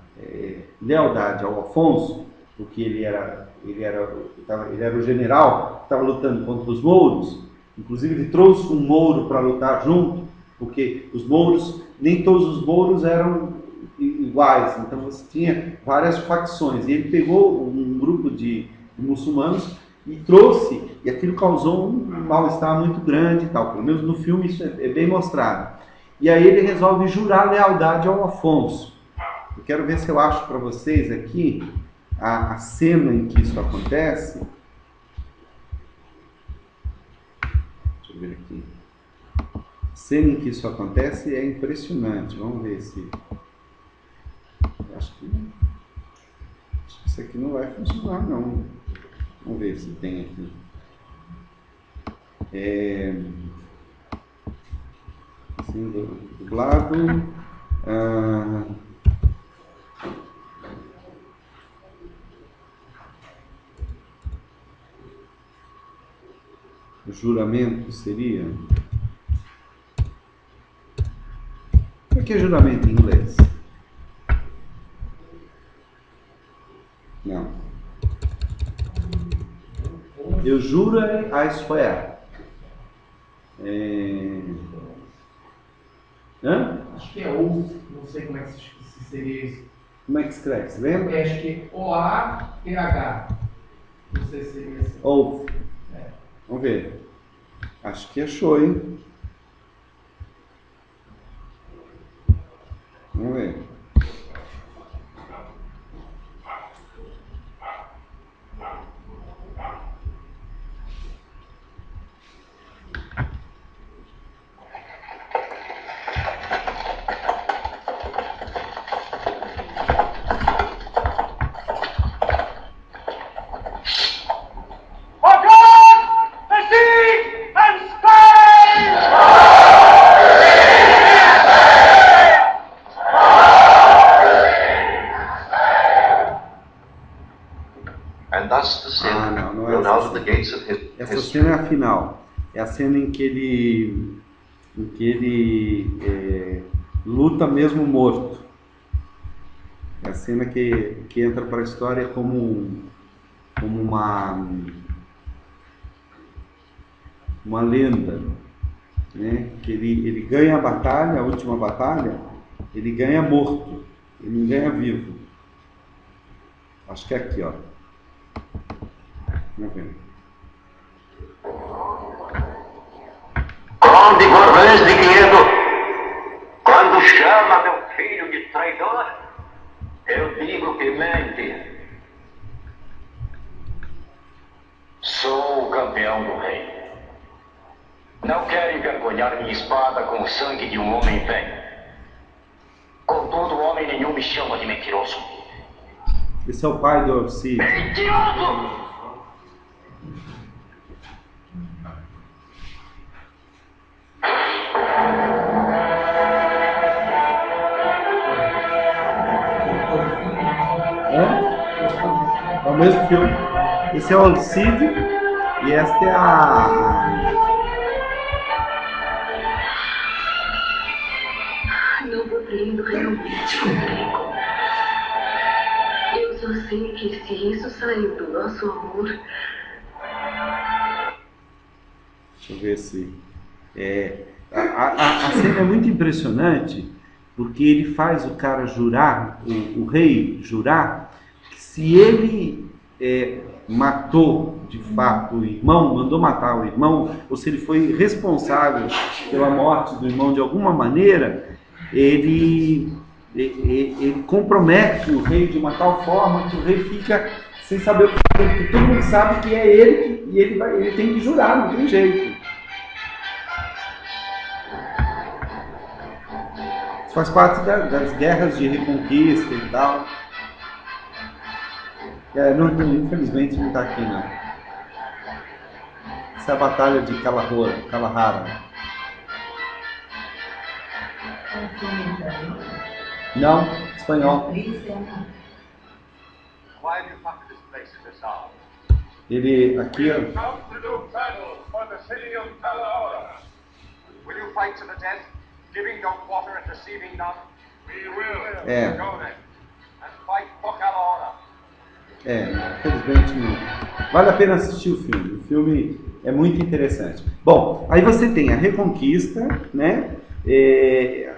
lealdade ao Afonso, porque ele era o general que estava lutando contra os mouros. Inclusive ele trouxe um mouro para lutar junto, porque os mouros, nem todos os mouros eram iguais, então você tinha várias facções. E ele pegou um grupo de muçulmanos e trouxe, e aquilo causou um mal-estar muito grande e tal. Pelo menos no filme isso é bem mostrado. E aí ele resolve jurar lealdade ao Afonso. Eu quero ver se eu acho para vocês aqui a cena em que isso acontece. Deixa eu ver aqui. A cena em que isso acontece é impressionante. Vamos ver se... Acho que isso aqui não vai funcionar, não. Vamos ver se tem aqui. Assim, dublado. O juramento seria... O que é juramento em inglês? Não. Eu juro I swear. Acho que é oath, não sei como é que se seria isso. Como é que escreve? Você lembra? Acho que O-A-T-H. Não sei se seria assim. Oath. Vamos ver. Acho que achou, hein? Vamos ver. Essa cena é a final. É a cena em que ele luta mesmo morto. É a cena que entra para a história como uma lenda, né? Que ele ganha a batalha, a última batalha, ele ganha morto, ele não ganha vivo. Acho que é aqui, ó. Vamos ver. Conde Gorvães de Guiedo, quando chama meu filho de traidor, eu digo que mente. Sou o campeão do rei. Não quero envergonhar minha espada com o sangue de um homem velho. Contudo, homem nenhum me chama de mentiroso. Esse é o pai do Orsi. Mentiroso! É o mesmo filme. Esse é o Cid e esta é a... Não compreendo realmente comigo. Eu só sei que se isso saiu do nosso amor... Deixa eu ver se... A cena é muito impressionante, porque ele faz o cara jurar, o rei jurar, que se ele matou de fato o irmão, mandou matar o irmão, ou se ele foi responsável pela morte do irmão de alguma maneira, ele compromete o rei de uma tal forma que o rei fica sem saber o que fazer, porque todo mundo sabe que é ele e ele tem que jurar, não tem jeito. Isso faz parte das guerras de reconquista e tal. Infelizmente não está aqui, não. Essa é a batalha de Kalahara. Não, espanhol. Ele aqui, ó. Will you fight to the death, giving no quarter and receiving none? É. Infelizmente não. Vale a pena assistir o filme. O filme é muito interessante. Bom, aí você tem a Reconquista, né?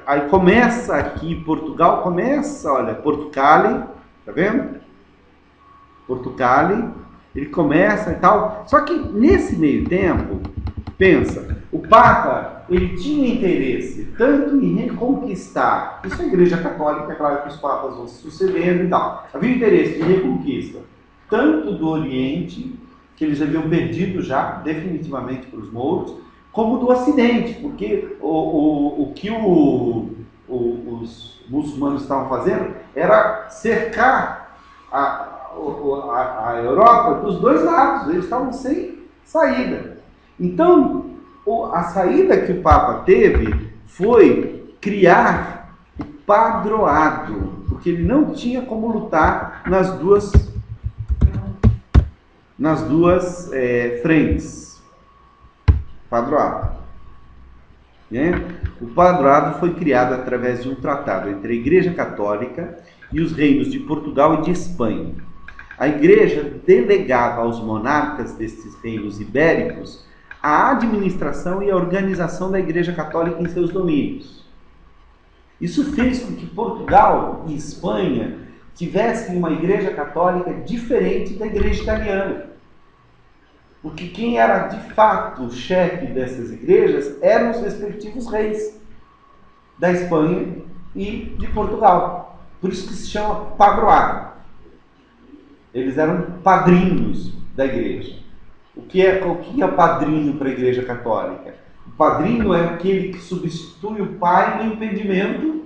Aí começa aqui, Portugal começa, olha, Portucale, tá vendo? Portucale, ele começa e tal. Só que nesse meio tempo, pensa, o Papa, ele tinha interesse tanto em reconquistar, isso é a Igreja Católica, é claro que os Papas vão se sucedendo e tal, havia interesse de reconquista, tanto do Oriente, que eles haviam perdido já definitivamente para os mouros, como do Ocidente, porque o que os muçulmanos estavam fazendo era cercar a Europa dos dois lados, eles estavam sem saída. Então, a saída que o Papa teve foi criar o padroado, porque ele não tinha como lutar nas duas frentes. Padroado. Né? O padroado foi criado através de um tratado entre a Igreja Católica e os reinos de Portugal e de Espanha. A Igreja delegava aos monarcas destes reinos ibéricos a administração e a organização da Igreja Católica em seus domínios. Isso fez com que Portugal e Espanha tivessem uma Igreja Católica diferente da Igreja Italiana. Porque quem era de fato o chefe dessas igrejas eram os respectivos reis da Espanha e de Portugal. Por isso que se chama padroado. Eles eram padrinhos da igreja. O que é padrinho para a Igreja Católica? O padrinho é aquele que substitui o pai no impedimento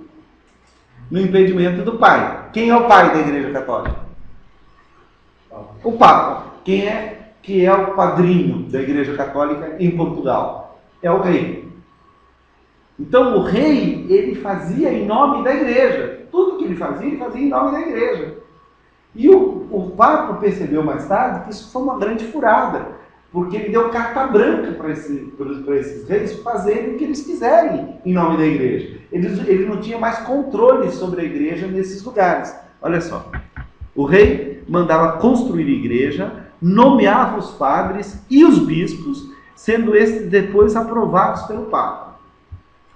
do pai. Quem é o pai da Igreja Católica? O Papa. Quem é que é o padrinho da Igreja Católica em Portugal? É o rei. Então o rei, ele fazia em nome da igreja. Tudo que ele fazia em nome da igreja. E o Papa percebeu mais tarde que isso foi uma grande furada, porque ele deu carta branca para esses reis fazerem o que eles quiserem em nome da igreja. Ele não tinha mais controle sobre a igreja nesses lugares. Olha só, o rei mandava construir a igreja, nomeava os padres e os bispos, sendo estes depois aprovados pelo Papa.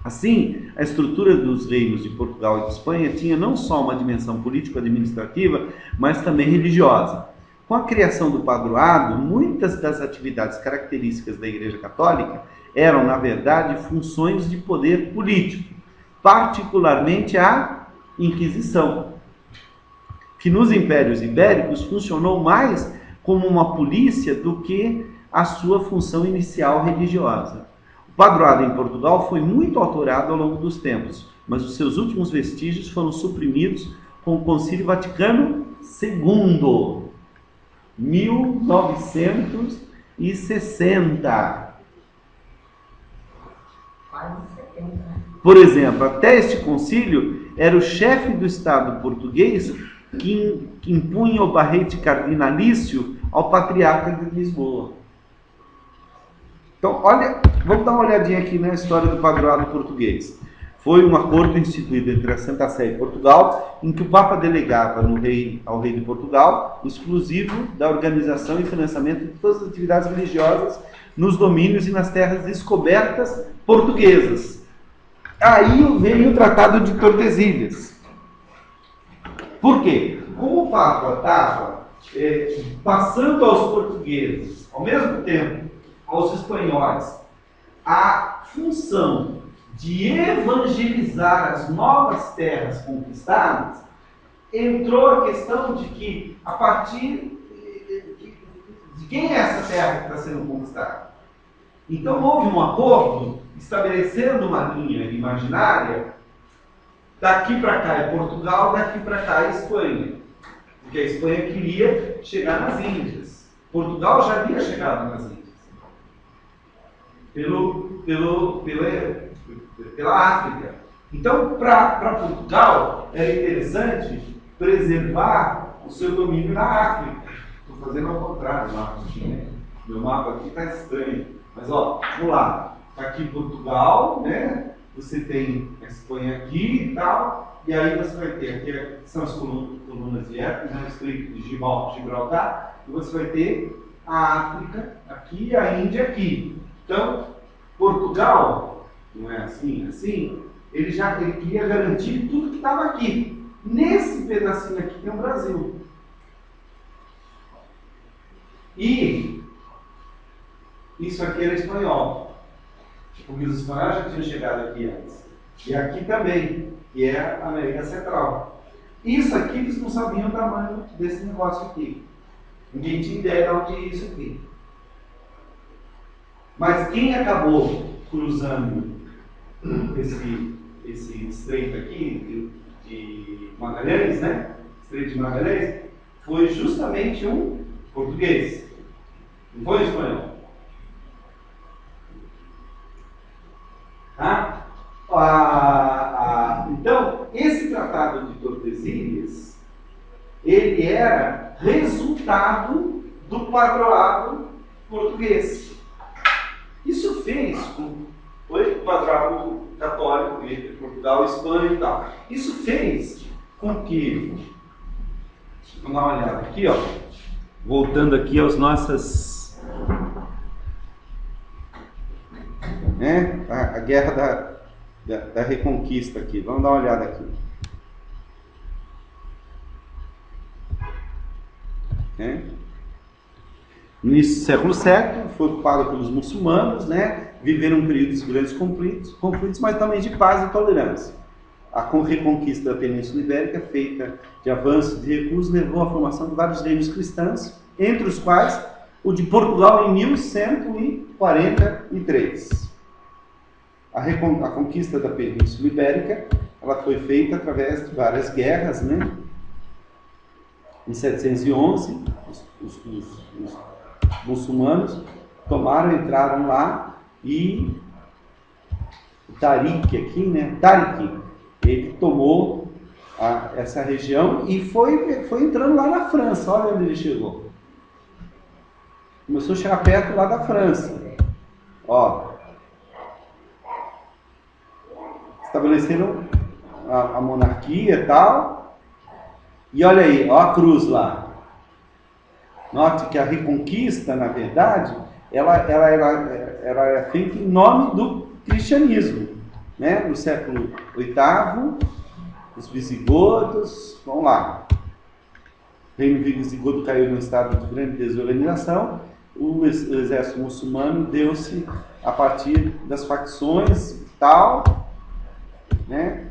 Assim, a estrutura dos reinos de Portugal e de Espanha tinha não só uma dimensão político-administrativa, mas também religiosa. Com a criação do padroado, muitas das atividades características da Igreja Católica eram, na verdade, funções de poder político, particularmente a Inquisição, que nos impérios ibéricos funcionou mais como uma polícia do que a sua função inicial religiosa. O padroado em Portugal foi muito alterado ao longo dos tempos, mas os seus últimos vestígios foram suprimidos com o Concílio Vaticano II, 1960. Por exemplo, até este concílio era o chefe do Estado português que impunha o barrete cardinalício ao patriarca de Lisboa. Então, olha, vamos dar uma olhadinha aqui na história do padroado português. Foi um acordo instituído entre a Santa Sé e Portugal, em que o Papa delegava ao rei de Portugal, exclusivo da organização e financiamento de todas as atividades religiosas nos domínios e nas terras descobertas portuguesas. Aí veio o Tratado de Tordesilhas. Por quê? Como o Papa estava passando aos portugueses, ao mesmo tempo aos espanhóis, a função de evangelizar as novas terras conquistadas, entrou a questão de que, a partir de quem é essa terra que está sendo conquistada? Então houve um acordo estabelecendo uma linha imaginária. Daqui para cá é Portugal, daqui para cá é Espanha. Porque a Espanha queria chegar nas Índias. Portugal já havia chegado nas Índias. Pela África. Então, para Portugal, era interessante preservar o seu domínio na África. Estou fazendo ao contrário o mapa aqui, né? Meu mapa aqui está estranho. Mas, ó, vamos lá. Aqui Portugal, né? Você tem a Espanha aqui e tal. e aí você vai ter aqui, são as colunas de Hércules, né, Estreito de Gibraltar, e você vai ter a África aqui e a Índia aqui. Então, Portugal, não é assim, ele queria garantir tudo que estava aqui. Nesse pedacinho aqui tem o Brasil. E isso aqui era espanhol, porque os espanhóis já tinham chegado aqui antes. E aqui também, que é a América Central. Isso aqui eles não sabiam o tamanho desse negócio aqui. Ninguém tinha ideia de onde ia isso aqui. Mas quem acabou cruzando esse estreito aqui de Magalhães, né? Estreito de Magalhães, foi justamente um português. Não foi um espanhol. Tá? Então, esse Tratado de Tordesilhas, ele era resultado do padroado português. Isso fez com o padroado católico entre Portugal, Espanha e tal. Isso fez com que, vamos dar uma olhada aqui, ó, voltando aqui às nossas, né, a guerra da Reconquista aqui. Vamos dar uma olhada aqui. No início do século VII, foi ocupado pelos muçulmanos, né? Viveram um período de grandes conflitos, mas também de paz e tolerância. A reconquista da Península Ibérica, feita de avanços e de recuos, levou à formação de vários reinos cristãos, entre os quais o de Portugal em 1143. A conquista da Península Ibérica, ela foi feita através de várias guerras, né? Em 711, os muçulmanos entraram lá, e o Tariq aqui, né? Tariq, ele tomou essa região e foi entrando lá na França. Olha onde ele chegou. Começou a chegar perto lá da França. Ó, estabeleceram a monarquia e tal. E olha aí, ó a cruz lá. Note que a Reconquista, na verdade, ela era feita em nome do cristianismo, né? No século VIII, os visigodos, vamos lá. O reino visigodo caiu num estado de grande desorganização. O exército muçulmano deu-se a partir das facções e tal, né?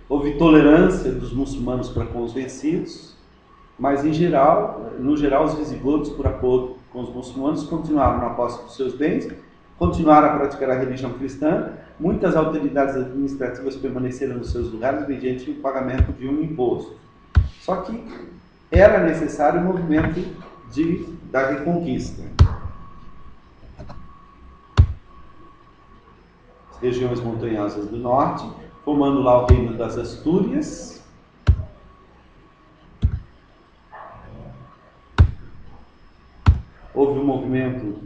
Houve tolerância dos muçulmanos para com os vencidos, mas no geral, os visigodos, por acordo com os muçulmanos, continuaram na posse dos seus bens, continuaram a praticar a religião cristã. Muitas autoridades administrativas permaneceram nos seus lugares mediante o pagamento de um imposto. Só que era necessário o movimento da Reconquista. As regiões montanhosas do norte, formando lá o reino das Astúrias. Houve um movimento.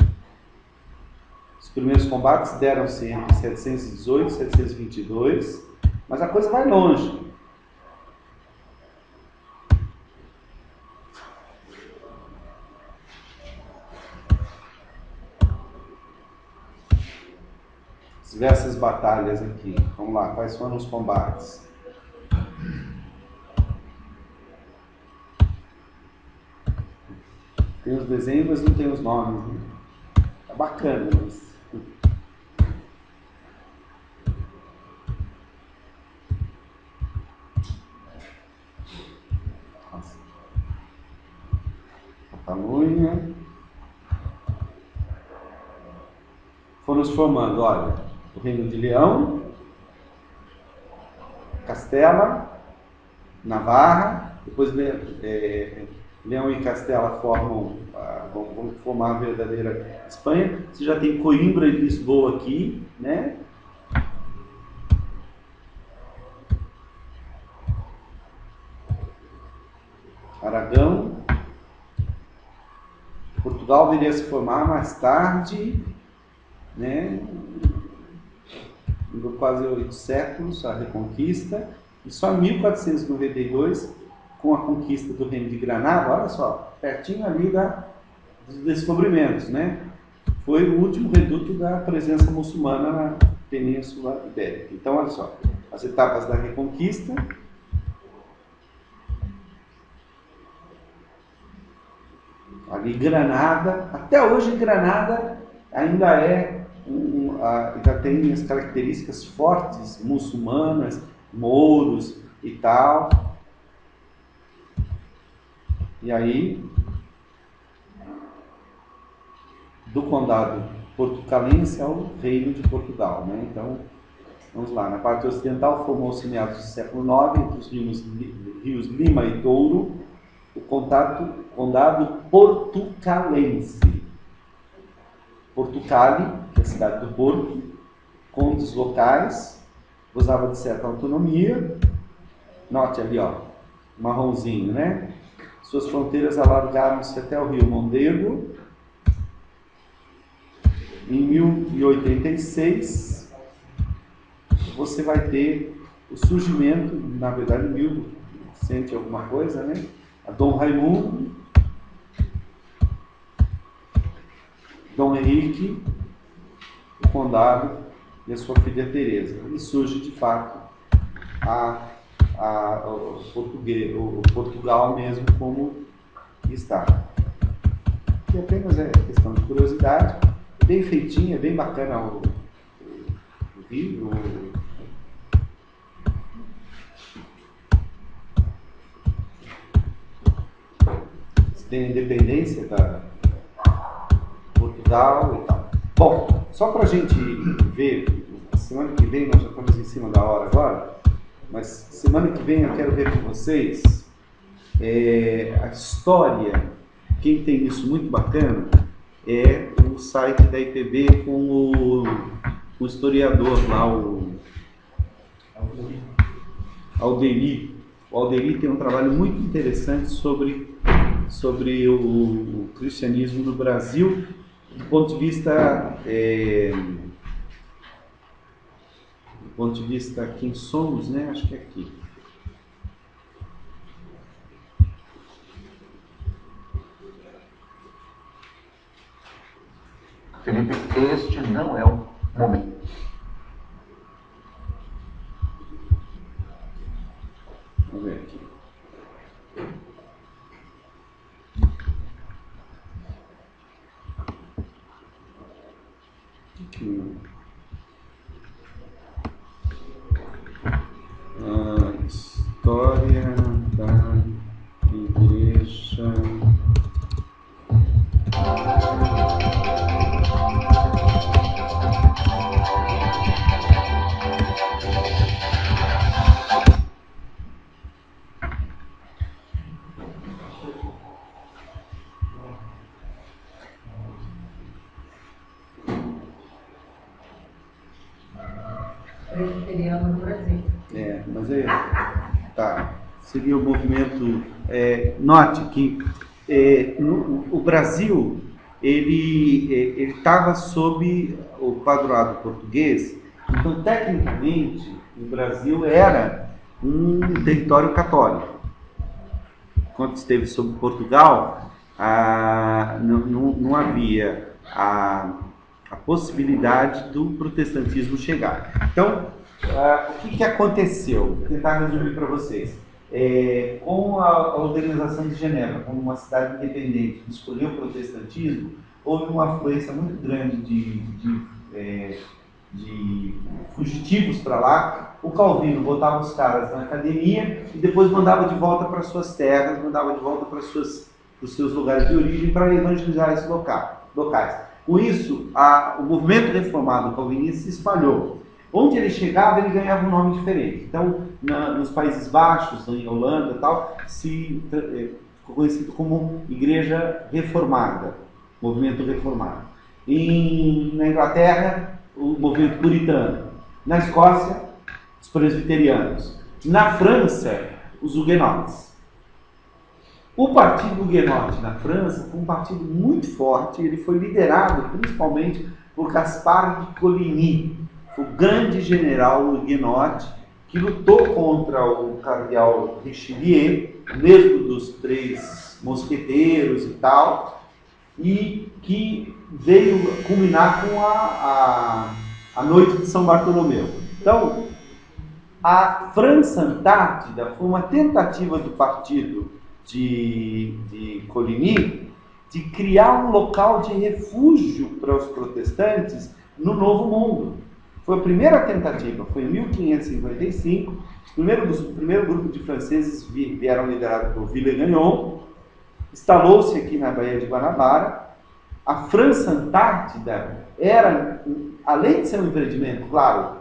Os primeiros combates deram-se entre 718 e 722, mas a coisa vai longe. Diversas batalhas aqui. Vamos lá, quais foram os combates? Tem os desenhos, mas não tem os nomes, né? É bacana, mas... Nossa. Catalunha. Foram se formando, olha, o Reino de Leão, Castela, Navarra, depois Leão e Castela vão formar a verdadeira Espanha. Você já tem Coimbra e Lisboa aqui, né? Aragão. Portugal viria a se formar mais tarde, né? Em durou quase 8 séculos, a Reconquista, e só em 1492, com a conquista do Reino de Granada, olha só, pertinho ali dos descobrimentos, né? Foi o último reduto da presença muçulmana na Península Ibérica. Então, olha só, as etapas da Reconquista. Ali Granada, até hoje Granada ainda já tem as características fortes muçulmanas, mouros e tal. E aí, do condado portucalense ao reino de Portugal, né? Então, vamos lá, na parte ocidental formou-se meados do século IX, entre os rios Lima e Douro, o condado portucalense. Portucale, que é a cidade do Porto, condes locais, gozava de certa autonomia. Note ali, ó, marronzinho, né? Suas fronteiras alargaram-se até o rio Mondego. Em 1086, você vai ter o surgimento, na verdade, 1100 alguma coisa, né? A Dom Raimundo, Dom Henrique, o condado e a sua filha Teresa. E surge, de fato, o Portugal mesmo como está. Que apenas é questão de curiosidade, bem feitinha, bem bacana o vídeo. Tem a independência da Portugal e tal. Bom, só para a gente ver, semana que vem, nós já estamos em cima da hora agora, mas semana que vem eu quero ver com vocês a história. Quem tem isso muito bacana é o site da IPB com o historiador lá, o Alderi. O Alderi tem um trabalho muito interessante sobre o cristianismo no Brasil, do ponto de vista quem somos, né? Acho que é aqui. Felipe, este não é o momento. Vamos ver aqui. A história da igreja. Presbiteriano no Brasil. Mas tá. Seria o movimento. Note que o Brasil ele estava sob o padroado português. Então, tecnicamente, o Brasil era um território católico. Quando esteve sob Portugal, não havia a possibilidade do protestantismo chegar. Então, o que aconteceu? Vou tentar resumir para vocês. Com a Organização de Genebra, como uma cidade independente que escolheu o protestantismo, houve uma afluência muito grande de fugitivos para lá. O Calvino botava os caras na academia e depois mandava de volta para suas terras, mandava de volta para os seus lugares de origem para evangelizar esses locais. Com isso, o movimento reformado calvinista se espalhou. Onde ele chegava, ele ganhava um nome diferente. Então, nos Países Baixos, em Holanda e tal, ficou conhecido como Igreja Reformada, movimento reformado. Na Inglaterra, o movimento puritano. Na Escócia, os presbiterianos. Na França, os huguenotes. O Partido Huguenote na França foi um partido muito forte. Ele foi liderado principalmente por Gaspard de Coligny. foi o grande general Huguenot, que lutou contra o cardeal Richelieu, mesmo dos 3 mosqueteiros e tal, e que veio culminar com a noite de São Bartolomeu. Então, a França Antártida foi uma tentativa do partido de Coligny de criar um local de refúgio para os protestantes no Novo Mundo. Foi a primeira tentativa, foi em 1555. O primeiro grupo de franceses vieram liderados por Villegagnon, instalou-se aqui na Baía de Guanabara. A França Antártida era, além de ser um empreendimento, claro,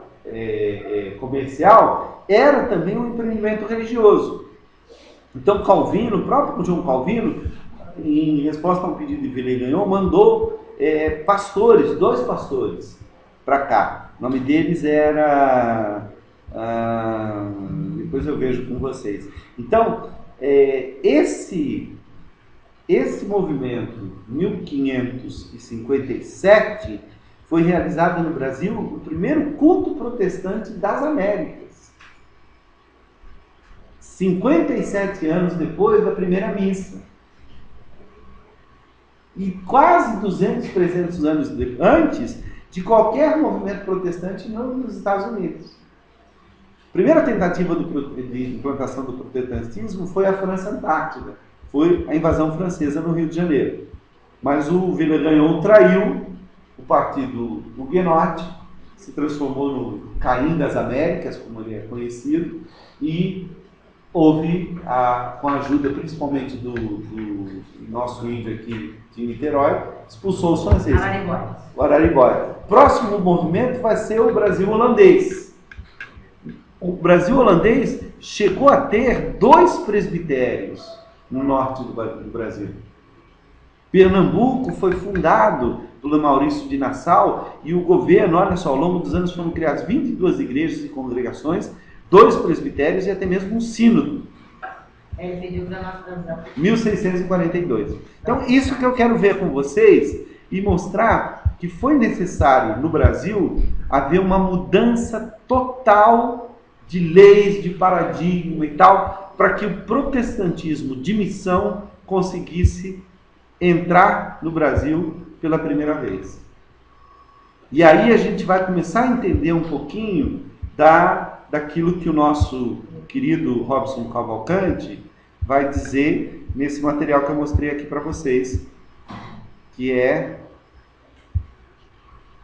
comercial, era também um empreendimento religioso. Então Calvino, o próprio João Calvino, em resposta a um pedido de Villegagnon, mandou 2 pastores para cá. O nome deles era... depois eu vejo com vocês. Então, esse movimento, 1557, foi realizado no Brasil o primeiro culto protestante das Américas. 57 anos depois da primeira missa. E quase 200, 300 anos antes de qualquer movimento protestante nos Estados Unidos. A primeira tentativa de implantação do protestantismo foi a França Antártida. Foi a invasão francesa no Rio de Janeiro. Mas o Villegagnon traiu o partido Huguenot, se transformou no Caim das Américas, como ele é conhecido, e houve, com a ajuda principalmente do nosso índio aqui de Niterói, expulsou os franceses. O Araribóia. Próximo movimento vai ser o Brasil holandês. O Brasil holandês chegou a ter 2 presbitérios no norte do Brasil. Pernambuco foi fundado pelo Maurício de Nassau e o governo, olha só, ao longo dos anos foram criadas 22 igrejas e congregações, 2 presbitérios e até mesmo um sínodo. Ele pediu para nós transar. 1642. Então, isso que eu quero ver com vocês e mostrar que foi necessário no Brasil haver uma mudança total de leis, de paradigma e tal, para que o protestantismo de missão conseguisse entrar no Brasil pela primeira vez. E aí a gente vai começar a entender um pouquinho daquilo que o nosso querido Robson Cavalcante vai dizer nesse material que eu mostrei aqui para vocês, que é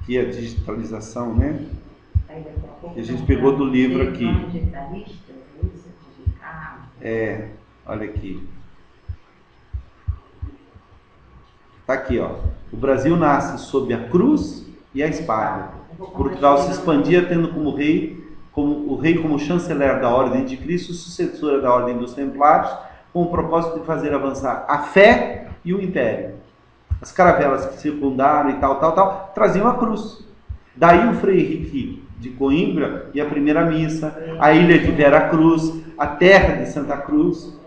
a digitalização, né? Que a gente pegou do livro aqui. Olha aqui. Está aqui, ó. O Brasil nasce sob a cruz e a espada. Portugal se expandia tendo como o rei como chanceler da Ordem de Cristo, sucessora da Ordem dos Templários, com o propósito de fazer avançar a fé e o império. As caravelas que circundaram e tal, traziam a cruz. Daí o Frei Henrique de Coimbra e a primeira missa, a ilha de Vera Cruz, a terra de Santa Cruz.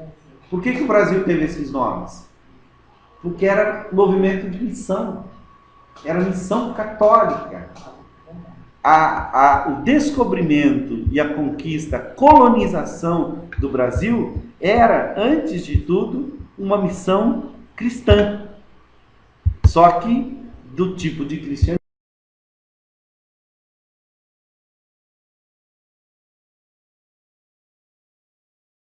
Por que o Brasil teve esses nomes? Porque era movimento de missão. Era missão católica. O descobrimento e a conquista, a colonização do Brasil era, antes de tudo, uma missão cristã. Só que do tipo de cristianismo